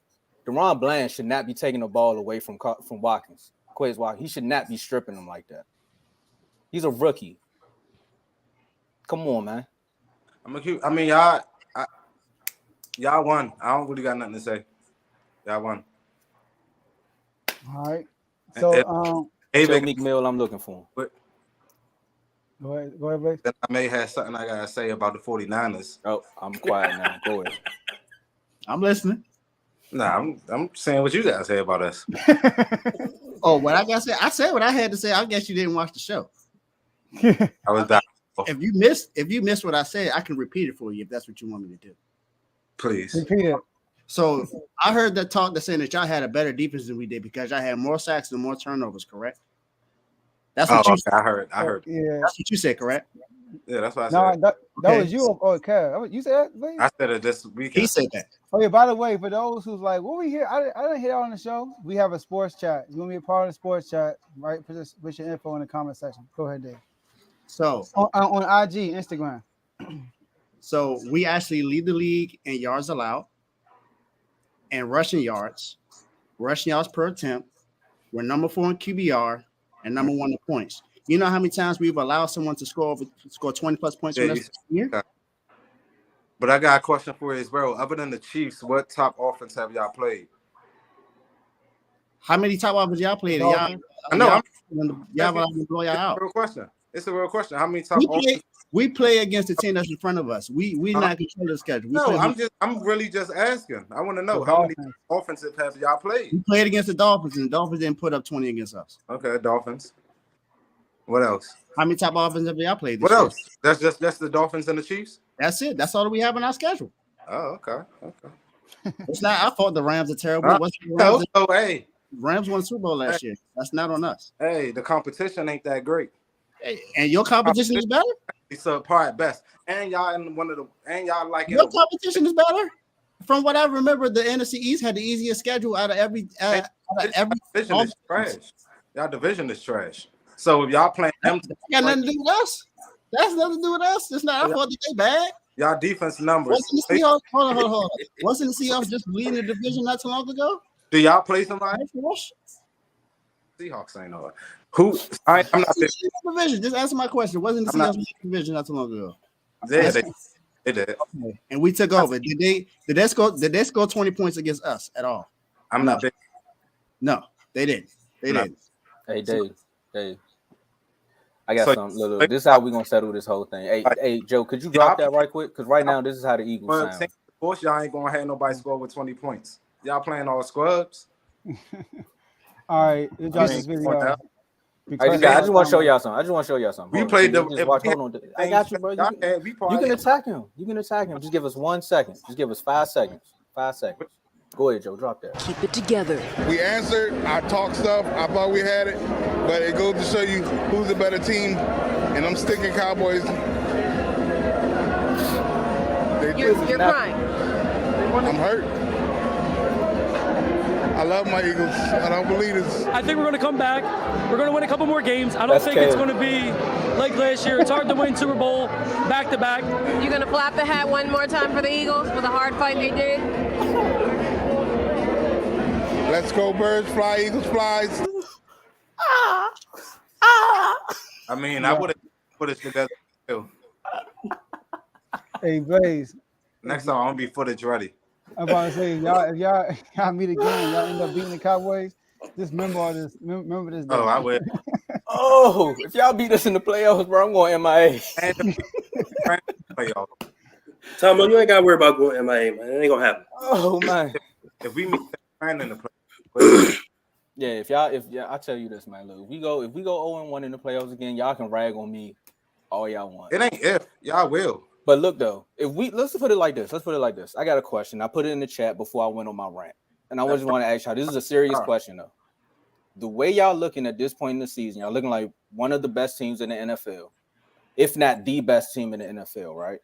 DeRon Bland should not be taking the ball away from Watkins. Quez Watkins. He should not be stripping him like that. He's a rookie. Come on, man. Y'all won. I don't really got nothing to say. Y'all won. All right. So, Joe Meek Mill, I'm looking for him. Go ahead, Blaze. I may have something I gotta say about the 49ers. Oh, I'm quiet now. Go ahead. I'm listening. Nah, I'm saying what you guys say about us. Oh, what I gotta say? I said what I had to say. I guess you didn't watch the show. I was dying. If you missed what I said, I can repeat it for you if that's what you want me to do. Please. Repeat it. So I heard that talk that's saying that y'all had a better defense than we did because y'all had more sacks and more turnovers, correct? That's what you said. I heard. Yeah. That's what you said, correct? Yeah, that's what I said. No, that was you or Kev. You said that, Blaze? I said it this weekend. He said that. Oh yeah, by the way, for those who's like, what we hear, I didn't hear on the show. We have a sports chat. You want to be a part of the sports chat, right? Put your info in the comment section. Go ahead, Dave. So on IG, Instagram. So we actually lead the league in yards allowed and rushing yards per attempt, We're number 4 in QBR and number 1 in points. You know how many times we've allowed someone to score 20 plus points Yeah, from us this year? okay. But I got a question for you as well. Other than the Chiefs, what top offense have y'all played? How many top offenses y'all played? I know. Y'all blow y'all out. It's a real question. It's a real question. How many top offenses? We play against the team that's in front of us. We not control the schedule. I'm really just asking. I want to know how many offensive have y'all played? We played against the Dolphins, and the Dolphins didn't put up 20 against us. Okay, Dolphins. What else? How many top offenses have y'all played? What else? That's the Dolphins and the Chiefs. That's it. That's all that we have in our schedule. Oh, okay. It's not our fault. The Rams are terrible. Hey, Rams won the Super Bowl last year. That's not on us. Hey, the competition ain't that great. Hey, and your competition is better. It's subpar at best. And y'all in y'all like your competition is better. From what I remember, the NFC East had the easiest schedule out of every. Division is trash. Y'all division is trash. So if y'all playing them, got nothing to do with us. That's nothing to do with us. It's not our fault that they bad. Y'all defense numbers. Wasn't the Seahawks? Hold on. Wasn't the Seahawks just leading the division not too long ago? Do y'all play somebody? Seahawks ain't know. Who? I'm not division. Just answer my question. Wasn't the Seahawks division not too long ago? They did. Okay. And we took over. Did they score 20 points against us at all? I'm not big. No, they didn't. They didn't. Hey, Dave. I got something. Look, this is how we're gonna settle this whole thing. Hey, Joe, could you drop that right quick? Because right now, this is how the Eagles sound. Of course, y'all ain't gonna have nobody score with 20 points. Y'all playing all scrubs. All right, you drop this video. I just want to show y'all something. We played the. I got you, bro. You can attack him. Just give us 1 second. Just give us 5 seconds. 5 seconds. Go ahead, Joe. Drop that. Keep it together. We answered. I talked stuff. I thought we had it, but it goes to show you who's the better team. And I'm sticking Cowboys. You're crying. I'm hurt. I love my Eagles. I don't believe this. I think we're going to come back. We're going to win a couple more games. I don't think it's going to be like last year. It's hard to win Super Bowl back to back. You're going to flap the hat one more time for the Eagles for the hard fight they did? Let's go, birds fly, Eagles flies. I mean, I would have put it together too. Hey, Blaze. Next time I'm gonna be footage ready. I'm about to say, if y'all meet again, y'all end up beating the Cowboys. Just remember all this. Remember this day. Oh, I will. Oh, if y'all beat us in the playoffs, bro, I'm going MIA. Tom, you ain't gotta worry about going MIA, man. It ain't gonna happen. Oh man. If we meet in the playoffs. Yeah, I tell you this, man. Look, if we go 0-1 in the playoffs again, y'all can rag on me all y'all want. It ain't if y'all will. But look though, let's put it like this. I got a question. I put it in the chat before I went on my rant, and I just want to ask y'all. This is a serious question though. The way y'all looking at this point in the season, y'all looking like one of the best teams in the NFL, if not the best team in the NFL, right?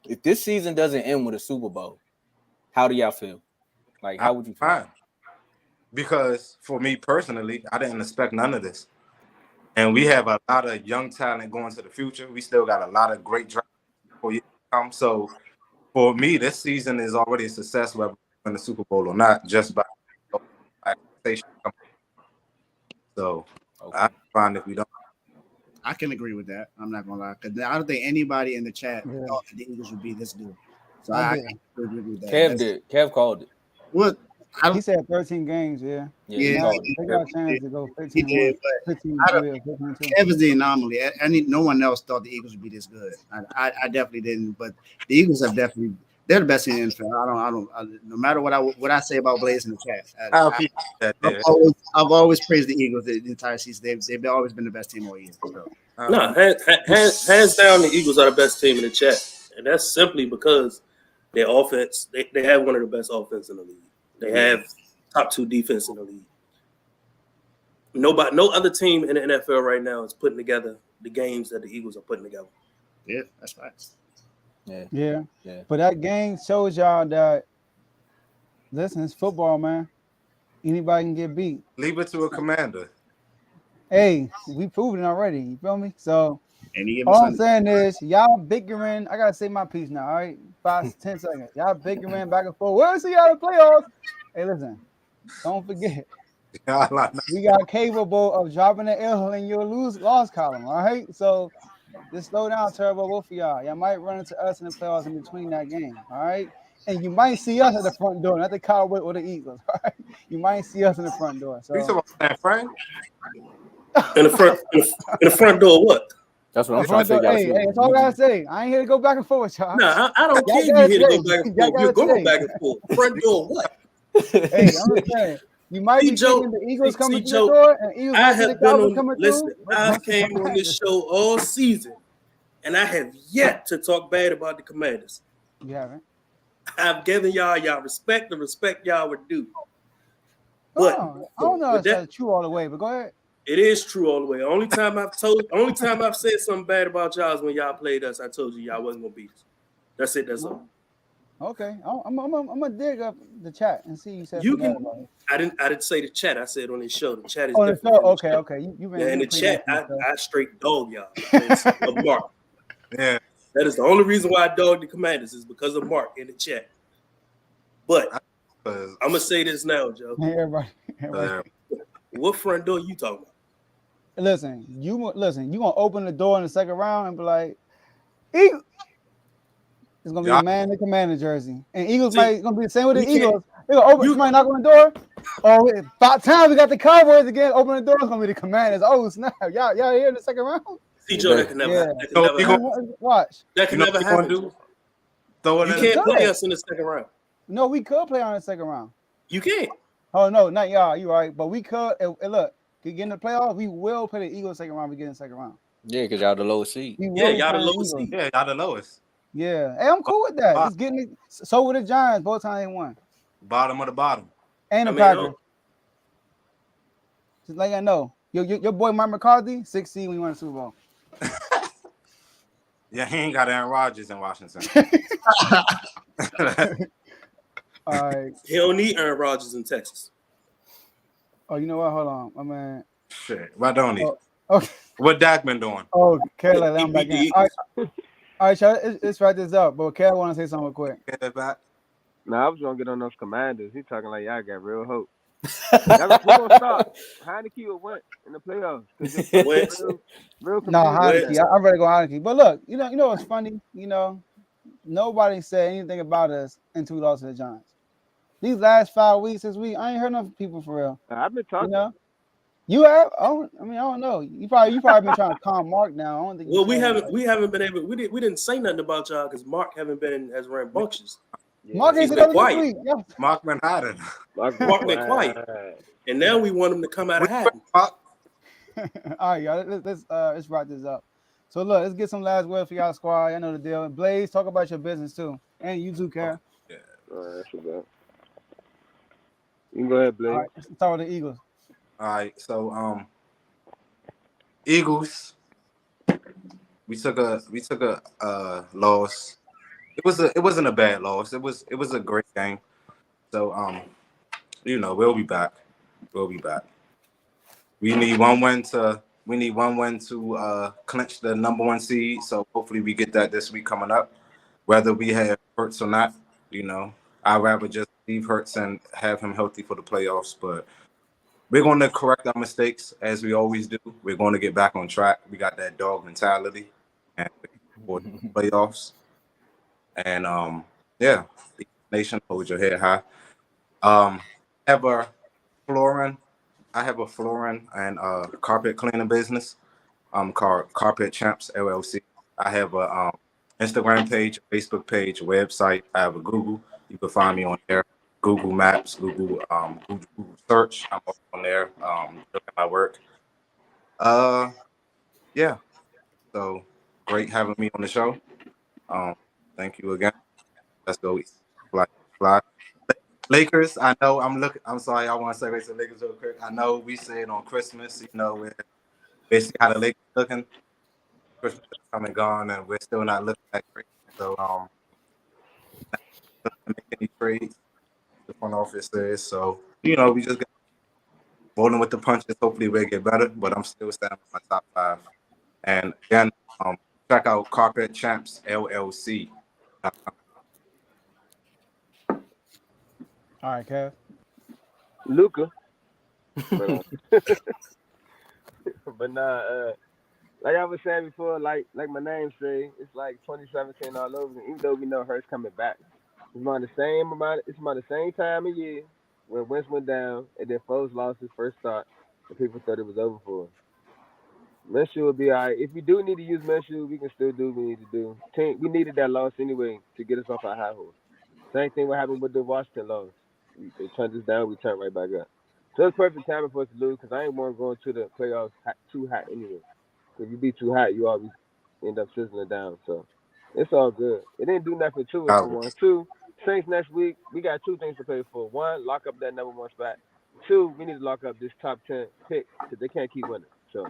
If this season doesn't end with a Super Bowl, how do y'all feel? Like, how would you feel? Fine. Because for me personally, I didn't expect none of this. And we have a lot of young talent going to the future. We still got a lot of great drafts for years to come. So for me, this season is already a success, whether we win the Super Bowl or not, just by expectation. So I'm fine if we don't. I can agree with that. I'm not gonna lie, because I don't think anybody in the chat thought the Eagles would be this good. So I can agree with that. Kev called it. What? He said 13 games, yeah. They got a chance to go 15. He did, but Kev is the anomaly. No one else thought the Eagles would be this good. I definitely didn't, but the Eagles have definitely. They're the best in the NFL. I don't. No matter what I say about Blaze in the chat, I've always praised the Eagles the entire season. They've always been the best team all year. So. No, hands down, the Eagles are the best team in the chat, and that's simply because their offense. They have one of the best offense in the league. They have top 2 defense in the league. No other team in the NFL right now is putting together the games that the Eagles are putting together. Yeah, that's right. Yeah. But that game shows y'all that, listen, it's football, man. Anybody can get beat. Leave it to a commander. Hey, we proved it already. You feel me? So all I'm saying is, y'all bickering. I gotta say my piece now. All right, 5-10 seconds. Y'all bickering back and forth. Where's he out of the playoffs? Hey, listen. Don't forget, We got capable of dropping an L in your loss column. All right, so just slow down, Turbo. Both of y'all. Y'all might run into us in the playoffs in between that game. All right, and you might see us at the front door, not the Cowboys or the Eagles. All right, you might see us in the front door. So You talking about that, Frank? In the front door, what? That's what I'm the trying front to door. figure out. Hey, too. that's all I gotta say. I ain't here to go back and forth, y'all. Nah, I don't Y'all care got if it you're here to today. go back and Y'all forth. got You're it going today. back and forth. Front door, what? Hey, I'm just saying. You might See, be Joe. thinking the Eagles See, coming through Joe. the door, and Eagles I might be the have been Cowboys on. coming Listen, through. I've came on this show all season, and I have yet to talk bad about the Commanders. You haven't. I've given y'all respect, the respect y'all would do. But I don't know if that's true all the way, but go ahead. it is true all the way. Only time I've said something bad about y'all is when y'all played us. I told you y'all wasn't gonna beat us. That's it. That's all. Okay, I'm gonna dig up the chat and see you said You something bad can. about it. I didn't say the chat. I said on this show. The chat is Oh, the different. show. than the Okay, show. okay. You been Yeah, in the pretty chat, nice to me, I straight dog y'all because of Mark. Yeah. That is the only reason why I dog the Commanders is because of Mark in the chat. But I'm gonna say this now, Joe. Hey, everybody. What front door you talking about? Listen, you gonna open the door in the second round and be like, Eagles. It's gonna be a man in the Commander jersey, and Eagles gonna be the same with the Eagles. They gonna open. Somebody knock on the door. Oh, about time we got the Cowboys again. Open the door. It's gonna be the Commanders. Oh snap! Y'all here in the second round. See, Joe, that can never happen. Watch. That can never happen. Do? You can't play us in the second round. No, we could play on the second round. You can't. Oh no, not y'all. You right, but we could. And look, to get in the playoffs, we will play the Eagles second round. We get in the second round. Yeah, because y'all the lowest seed. Yeah, y'all the lowest seed. Yeah, y'all the lowest. Yeah, hey, I'm cool with that. It's getting it. So with the Giants, both times they won. Bottom of the bottom. And the Packers. Just like I know, your boy Mike McCarthy, 6 seed when he won the Super Bowl. Yeah, he ain't got Aaron Rodgers in Washington. All right. He don't need Aaron Rodgers in Texas. Oh, you know what? Hold on, my man. Shit, why don't he? Okay. What Dak been doing? Oh, Kelly, I'm back in. All right, y'all, let's wrap this up. But Kelly want to say something real quick. Get back. Nah, I was gonna get on those Commanders. He talking like y'all got real hope. We're gonna stop. Heineke will win in the playoffs. Real No, Heineke. I'm ready to go Heineke. But look, you know what's funny? You know, nobody said anything about us until we lost to the Giants. These last 5 weeks, 6 weeks, I ain't heard enough people for real. I've been talking. You know, you have. Oh, I mean, I don't know. You probably been trying to calm Mark down. I don't think. Well, we haven't been able. We didn't say nothing about y'all because Mark haven't been as rambunctious. Mark ain't been quiet. Yeah. Mark been hiding. Mark been quiet. And now we want him to come out of hiding. All right, y'all. Let's wrap this up. So look, let's get some last words for y'all squad. I know the deal. Blaze, talk about your business too, and you too, Karen. Yeah. All right, that's good. You can go ahead, Blaze. All right, let's start with the Eagles. All right, so Eagles. We took a loss. It wasn't a bad loss. It was a great game. So we'll be back. We'll be back. We need one win to clinch the number 1 seed. So hopefully we get that this week coming up. Whether we have Hurts or not, I'd rather just leave Hurts and have him healthy for the playoffs. But we're going to correct our mistakes as we always do. We're going to get back on track. We got that dog mentality and for the playoffs. And nation, hold your head high. I have a flooring and carpet cleaning business called Carpet Champs LLC. I have a Instagram page, Facebook page, website. I have a Google. You can find me on there. Google Maps, Google search. I'm on there. Look at my work. Yeah. So great having me on the show. Thank you again. Let's go. Fly. Lakers, I know I'm sorry, I want to say the Lakers real quick. I know we said on Christmas, we're basically how the Lakers looking. Christmas is come and gone, and we're still not looking that great. So, not make any trades. The front office says so. We just got rolling with the punches. Hopefully, we'll get better. But I'm still standing on my top 5. And again, check out Carpet Champs LLC. All right, Kev. Luka. But, but nah, like I was saying before, like my name say, it's like 2017 all over. And even though we know Hurts coming back, it's around the same time of year when Wentz went down and then Foles lost his first start, and people thought it was over for him. Minshew will be all right. If we do need to use Minshew, we can still do what we need to do. We needed that loss anyway to get us off our high horse. Same thing what happened with the Washington loss. They turned us down, we turned right back up. So it's perfect timing for us to lose because I ain't want going to the playoffs too hot anyway. If you be too hot, you always end up sizzling down. So it's all good. It didn't do nothing to us for one. Two, Saints next week, we got two things to play for. One, lock up that number one spot. Two, we need to lock up this top 10 pick because they can't keep winning. So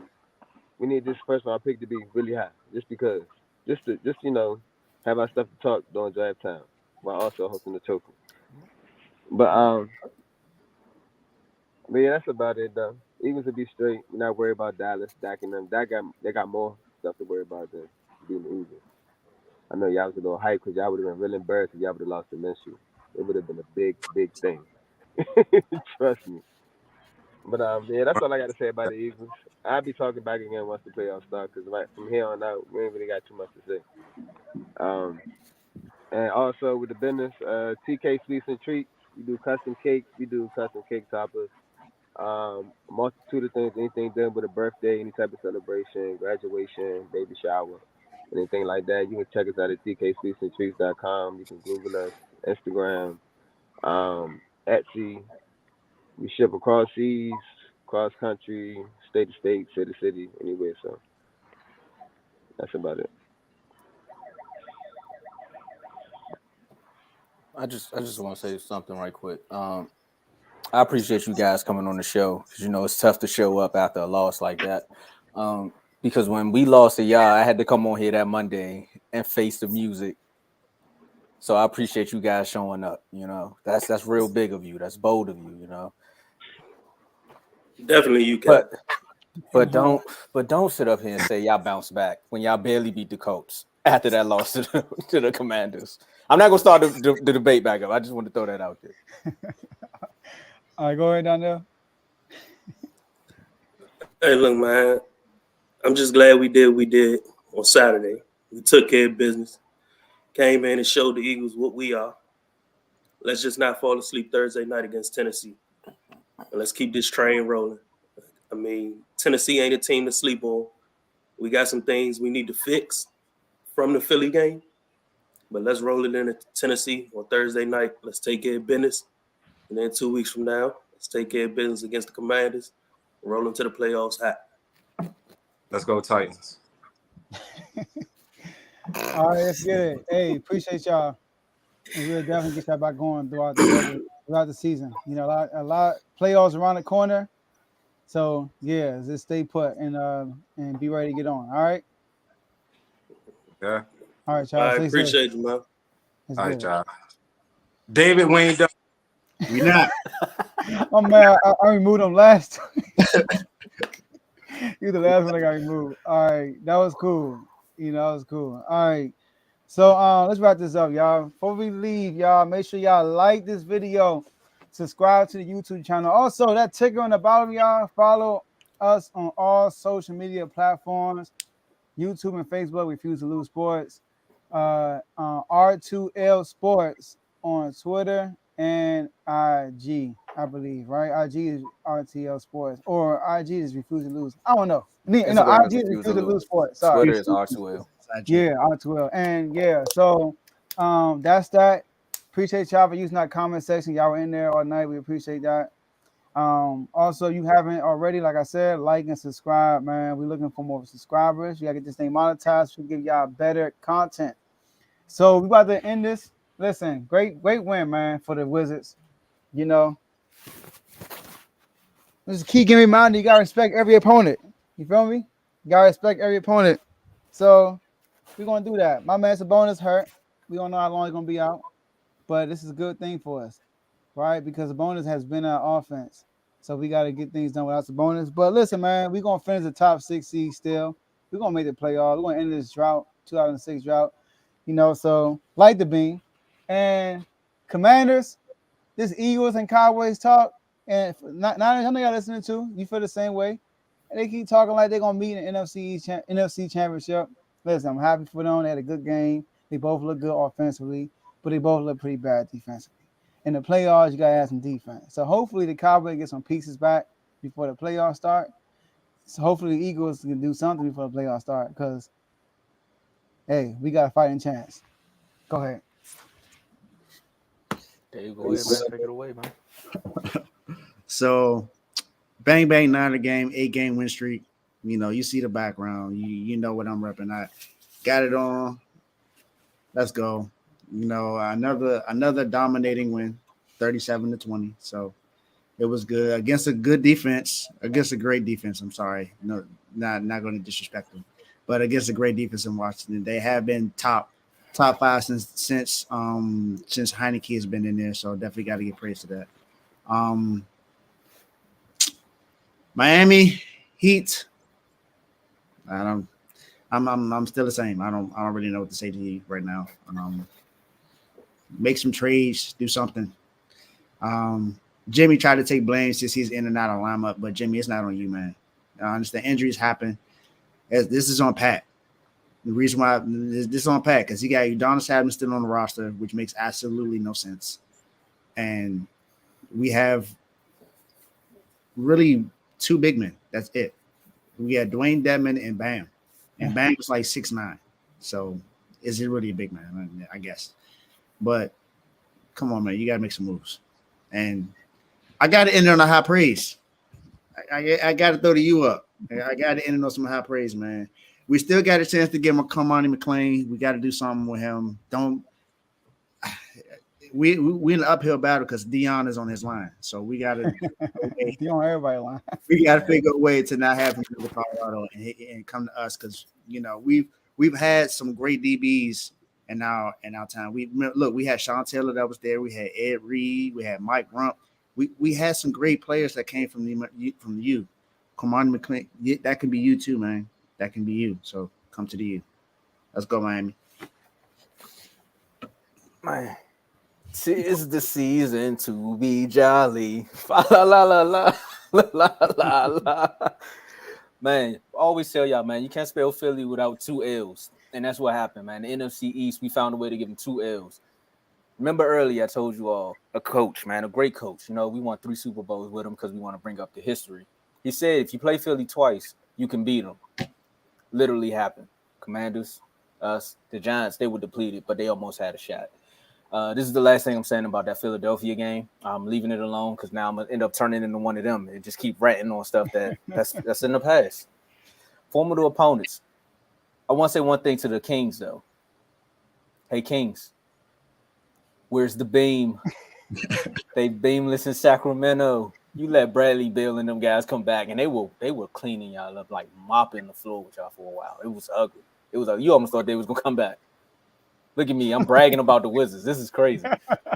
we need this first round pick to be really high, just because, just have our stuff to talk during draft time while also hosting the token. But yeah, that's about it though. Eagles will be straight. We're not worried about Dallas, Dak and them. They got more stuff to worry about than being the Eagles. I know y'all was a little hyped because y'all would have been really embarrassed if y'all would have lost to Minshew. It would have been a big, big thing. Trust me. But yeah, that's all I got to say about the Eagles. I'll be talking back again once the playoffs start because right from here on out, we ain't really got too much to say. And also with the business, TK Sweets and Treats, we do custom cakes, we do custom cake toppers, a multitude of things, anything done with a birthday, any type of celebration, graduation, baby shower, anything like that. You can check us out at tksweetsandtreats.com. You can Google us, Instagram, Etsy. We ship across seas, cross country, state to state, city to city, anywhere. So that's about it. I just want to say something right quick. I appreciate you guys coming on the show because it's tough to show up after a loss like that. Because when we lost to y'all, I had to come on here that Monday and face the music. So I appreciate you guys showing up. That's real big of you. That's bold of you. Definitely, you can. But don't sit up here and say y'all bounce back when y'all barely beat the Colts after that loss to the Commanders. I'm not gonna start the debate back up. I just want to throw that out there. All right, go ahead down there. Hey, look, man. I'm just glad we did what we did on Saturday. We took care of business. Came in and showed the Eagles what we are. Let's just not fall asleep Thursday night against Tennessee. And let's keep this train rolling. I mean, Tennessee ain't a team to sleep on. We got some things we need to fix from the Philly game. But let's roll it into Tennessee on Thursday night. Let's take care of business. And then 2 weeks from now, let's take care of business against the Commanders and roll into the playoffs hot. Let's go Titans. All right, let's get it. Hey, appreciate y'all. And we'll definitely get y'all back going throughout the season. A lot playoffs around the corner. So yeah, just stay put and be ready to get on. All right. Yeah. All right, y'all. I appreciate you, man. All right, y'all. David Wayne. We not. Oh man, I removed him last time. You're the last one that got removed. All right, that was cool. That was cool. All right. So let's wrap this up, y'all. Before we leave, y'all, make sure y'all like this video, subscribe to the YouTube channel. Also, that ticker on the bottom, y'all, follow us on all social media platforms, YouTube and Facebook, Refuse to Lose Sports, R2L Sports on Twitter and IG, I believe, right? IG is RTL Sports, or IG is Refuse to Lose. I don't know. IG is Refuse to Lose Sports. Sorry. Twitter is R2L. Yeah, R2L. And yeah, so that's that. Appreciate y'all for using that comment section. Y'all were in there all night. We appreciate that. Also, you haven't already, like I said, like and subscribe, man. We're looking for more subscribers. We gotta get this thing monetized to give y'all better content. So we about to end this. Listen, great win, man, for the Wizards. This is a key game reminder. You gotta respect every opponent. You feel me? You gotta respect every opponent. So we're gonna do that. My man Sabonis hurt. We don't know how long he's gonna be out, but this is a good thing for us, right? Because Sabonis has been our offense. So we got to get things done without Sabonis. But listen, man, we're going to finish the top 6 seed still. We're going to make the playoffs. We're going to end this drought, 2006 drought. So like the beam. And Commanders, this Eagles and Cowboys talk, And I know y'all listening too. You feel the same way. And they keep talking like they're gonna meet in NFC championship. Listen, I'm happy for them. They had a good game. They both look good offensively, but they both look pretty bad defensively. In the playoffs, you gotta have some defense. So hopefully the Cowboys get some pieces back before the playoffs start. So hopefully the Eagles can do something before the playoffs start. Because hey, we got a fighting chance. Go ahead. There you go. Ahead, man. Take it away, man. So, bang bang, 9-game, 8-game win streak. You know, you see the background. You know what I'm repping. I got it on. Let's go. You know, another dominating win, 37-20. So it was good against a good defense, against a great defense. I'm sorry, no, not going to disrespect them, but against a great defense in Washington. They have been top 5 since Heineke has been in there. So definitely got to give praise to that. Miami Heat. I'm still the same. I don't really know what to say to you right now. Make some trades, do something. Jimmy tried to take blame since he's in and out of lineup, but Jimmy, it's not on you, man. I understand injuries happen. This is on Pat. The reason why this is on Pat because he got Udonis Haslem still on the roster, which makes absolutely no sense. And we have really 2 big men. That's it. We had Dwayne Dedmon and Bam. And Bam was like 6'9". So is it really a big man? I guess. But come on, man. You got to make some moves. And I got to end on a high praise. I got to throw the U up. I got to end on some high praise, man. We still got a chance to get Kamani McLean. We got to do something with him. We in an uphill battle because Dion is on his line, so we got to. Dion, everybody line. We got to figure a way to not have him go to Colorado and come to us because you know we've had some great DBs in our time. We had Sean Taylor that was there. We had Ed Reed. We had Mike Rump. We had some great players that came from the U. Kamani McLean, that can be you too, man. That can be you. So come to the U. Let's go, Miami. Man. 'Tis the season to be jolly. La la la la la la la. Man, always tell y'all, man, you can't spell Philly without 2 L's. And that's what happened, man. The NFC East, we found a way to give them 2 L's. Remember earlier, I told you all, a coach, man, a great coach. You know, we won 3 Super Bowls with him because we want to bring up the history. He said, if you play Philly twice, you can beat them. Literally happened. Commanders, us, the Giants, they were depleted, but they almost had a shot. This is the last thing I'm saying about that Philadelphia game. I'm leaving it alone because now I'm gonna end up turning into one of them and just keep ranting on stuff that's in the past. Formidable opponents. I want to say one thing to the Kings though. Hey Kings, where's the beam? They beamless in Sacramento. You let Bradley Beal and them guys come back, and they were cleaning y'all up, like mopping the floor with y'all for a while. It was ugly. It was you almost thought they was gonna come back. Look at me. I'm bragging about the Wizards. This is crazy.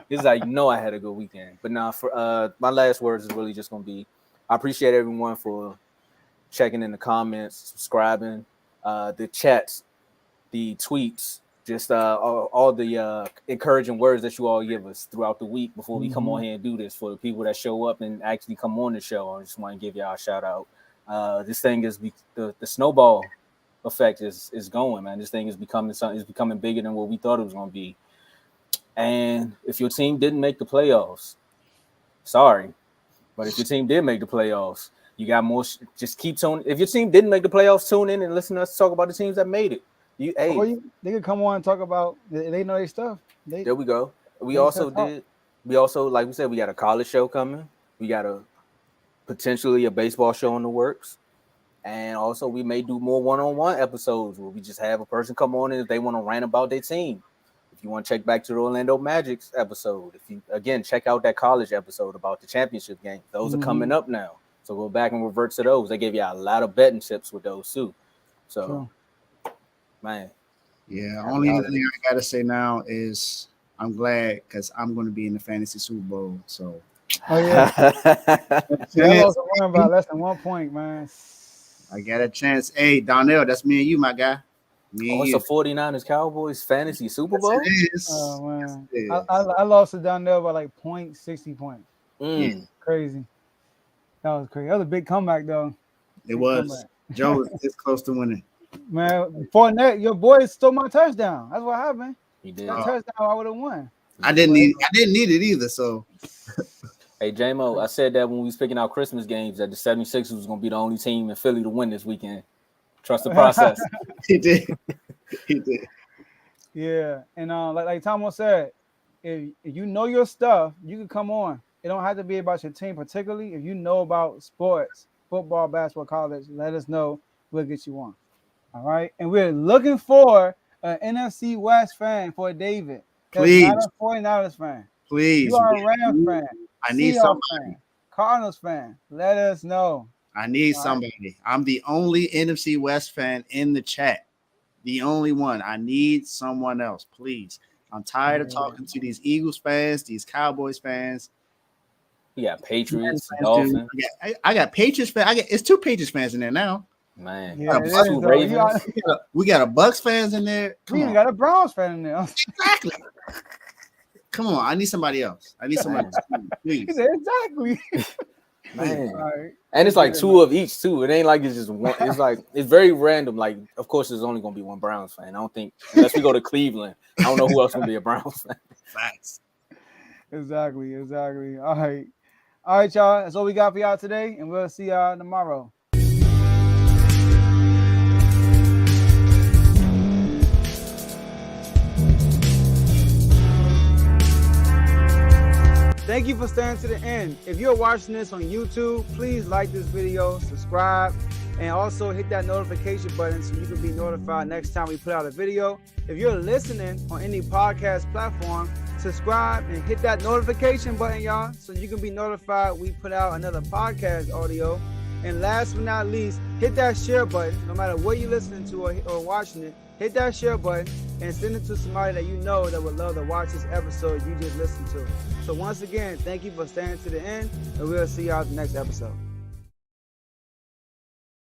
This is how you know I had a good weekend. But now, for my last words is really just going to be, I appreciate everyone for checking in the comments, subscribing, the chats, the tweets, just all the encouraging words that you all give us throughout the week before we come on here and do this. For the people that show up and actually come on the show, I just want to give y'all a shout out. This thing is the snowball effect is going, man. This thing is becoming something. It's becoming bigger than what we thought it was going to be. And if your team didn't make the playoffs, sorry, but if your team did make the playoffs, you got more. Just keep tuning. If your team didn't make the playoffs, tune in and listen to us talk about the teams that made it. They could come on and talk about. They know their stuff. There we go. We also, like we said, we got a college show coming. We got potentially a baseball show in the works. And also, we may do more one-on-one episodes where we just have a person come on and if they want to rant about their team. If you want to check back to the Orlando Magic's episode, if you, again, check out that college episode about the championship game. Those are coming up now. So go back and revert to those. They gave you a lot of betting tips with those too. So, man. Yeah, only thing I got to say now is I'm glad because I'm going to be in the Fantasy Super Bowl. So, I lost by less than 1 point, man. I got a chance. Hey, Donnell, that's me and you, my guy. It's a 49ers Cowboys fantasy Super Bowl? Oh, man. I lost to Donnell by like 60 points. Mm. Crazy. That was crazy. That was a big comeback, though. It was. Joe was this close to winning. Man, Fournette, your boy stole my touchdown. That's what happened. He did. That touchdown, I would have won. I didn't need it either. So, Hey, J-Mo, I said that when we was picking out Christmas games that the 76ers was going to be the only team in Philly to win this weekend. Trust the process. He did. He did. Yeah, and like Tomo said, if you know your stuff, you can come on. It don't have to be about your team particularly. If you know about sports, football, basketball, college, let us know. We'll get you on. All right, and we're looking for an NFC West fan for David. That's Please. not a 49ers fan. Please. You are a Rams fan. I need Seahawks somebody. fan, Cardinals fan. Let us know. I need somebody. I'm the only NFC West fan in the chat. The only one. I need someone else, please. I'm tired of talking to these Eagles fans, these Cowboys fans. Yeah, Patriots, Fans, Dolphins. dude. I got Patriots fans. It's 2 Patriots fans in there now. Man, Yeah, it is, two though. Ravens. We got a Bucks fans in there. We even got a Browns fan in there. Exactly. Come on, I need somebody else. I need somebody else. Please. Exactly. Man. All right. And it's like 2 of each too. It ain't like it's just one. It's like it's very random. Like, of course, there's only gonna be one Browns fan. I don't think unless we go to Cleveland, I don't know who else gonna be a Browns fan. Facts. Exactly. All right, y'all. That's all we got for y'all today, and we'll see y'all tomorrow. Thank you for staying to the end. If you're watching this on YouTube, please like this video, subscribe, and also hit that notification button so you can be notified next time we put out a video. If you're listening on any podcast platform, subscribe and hit that notification button, y'all, so you can be notified we put out another podcast audio. And last but not least, hit that share button. No matter what you're listening to or watching it, hit that share button and send it to somebody that you know that would love to watch this episode you just listened to. So once again, thank you for staying to the end, and we'll see y'all at the next episode.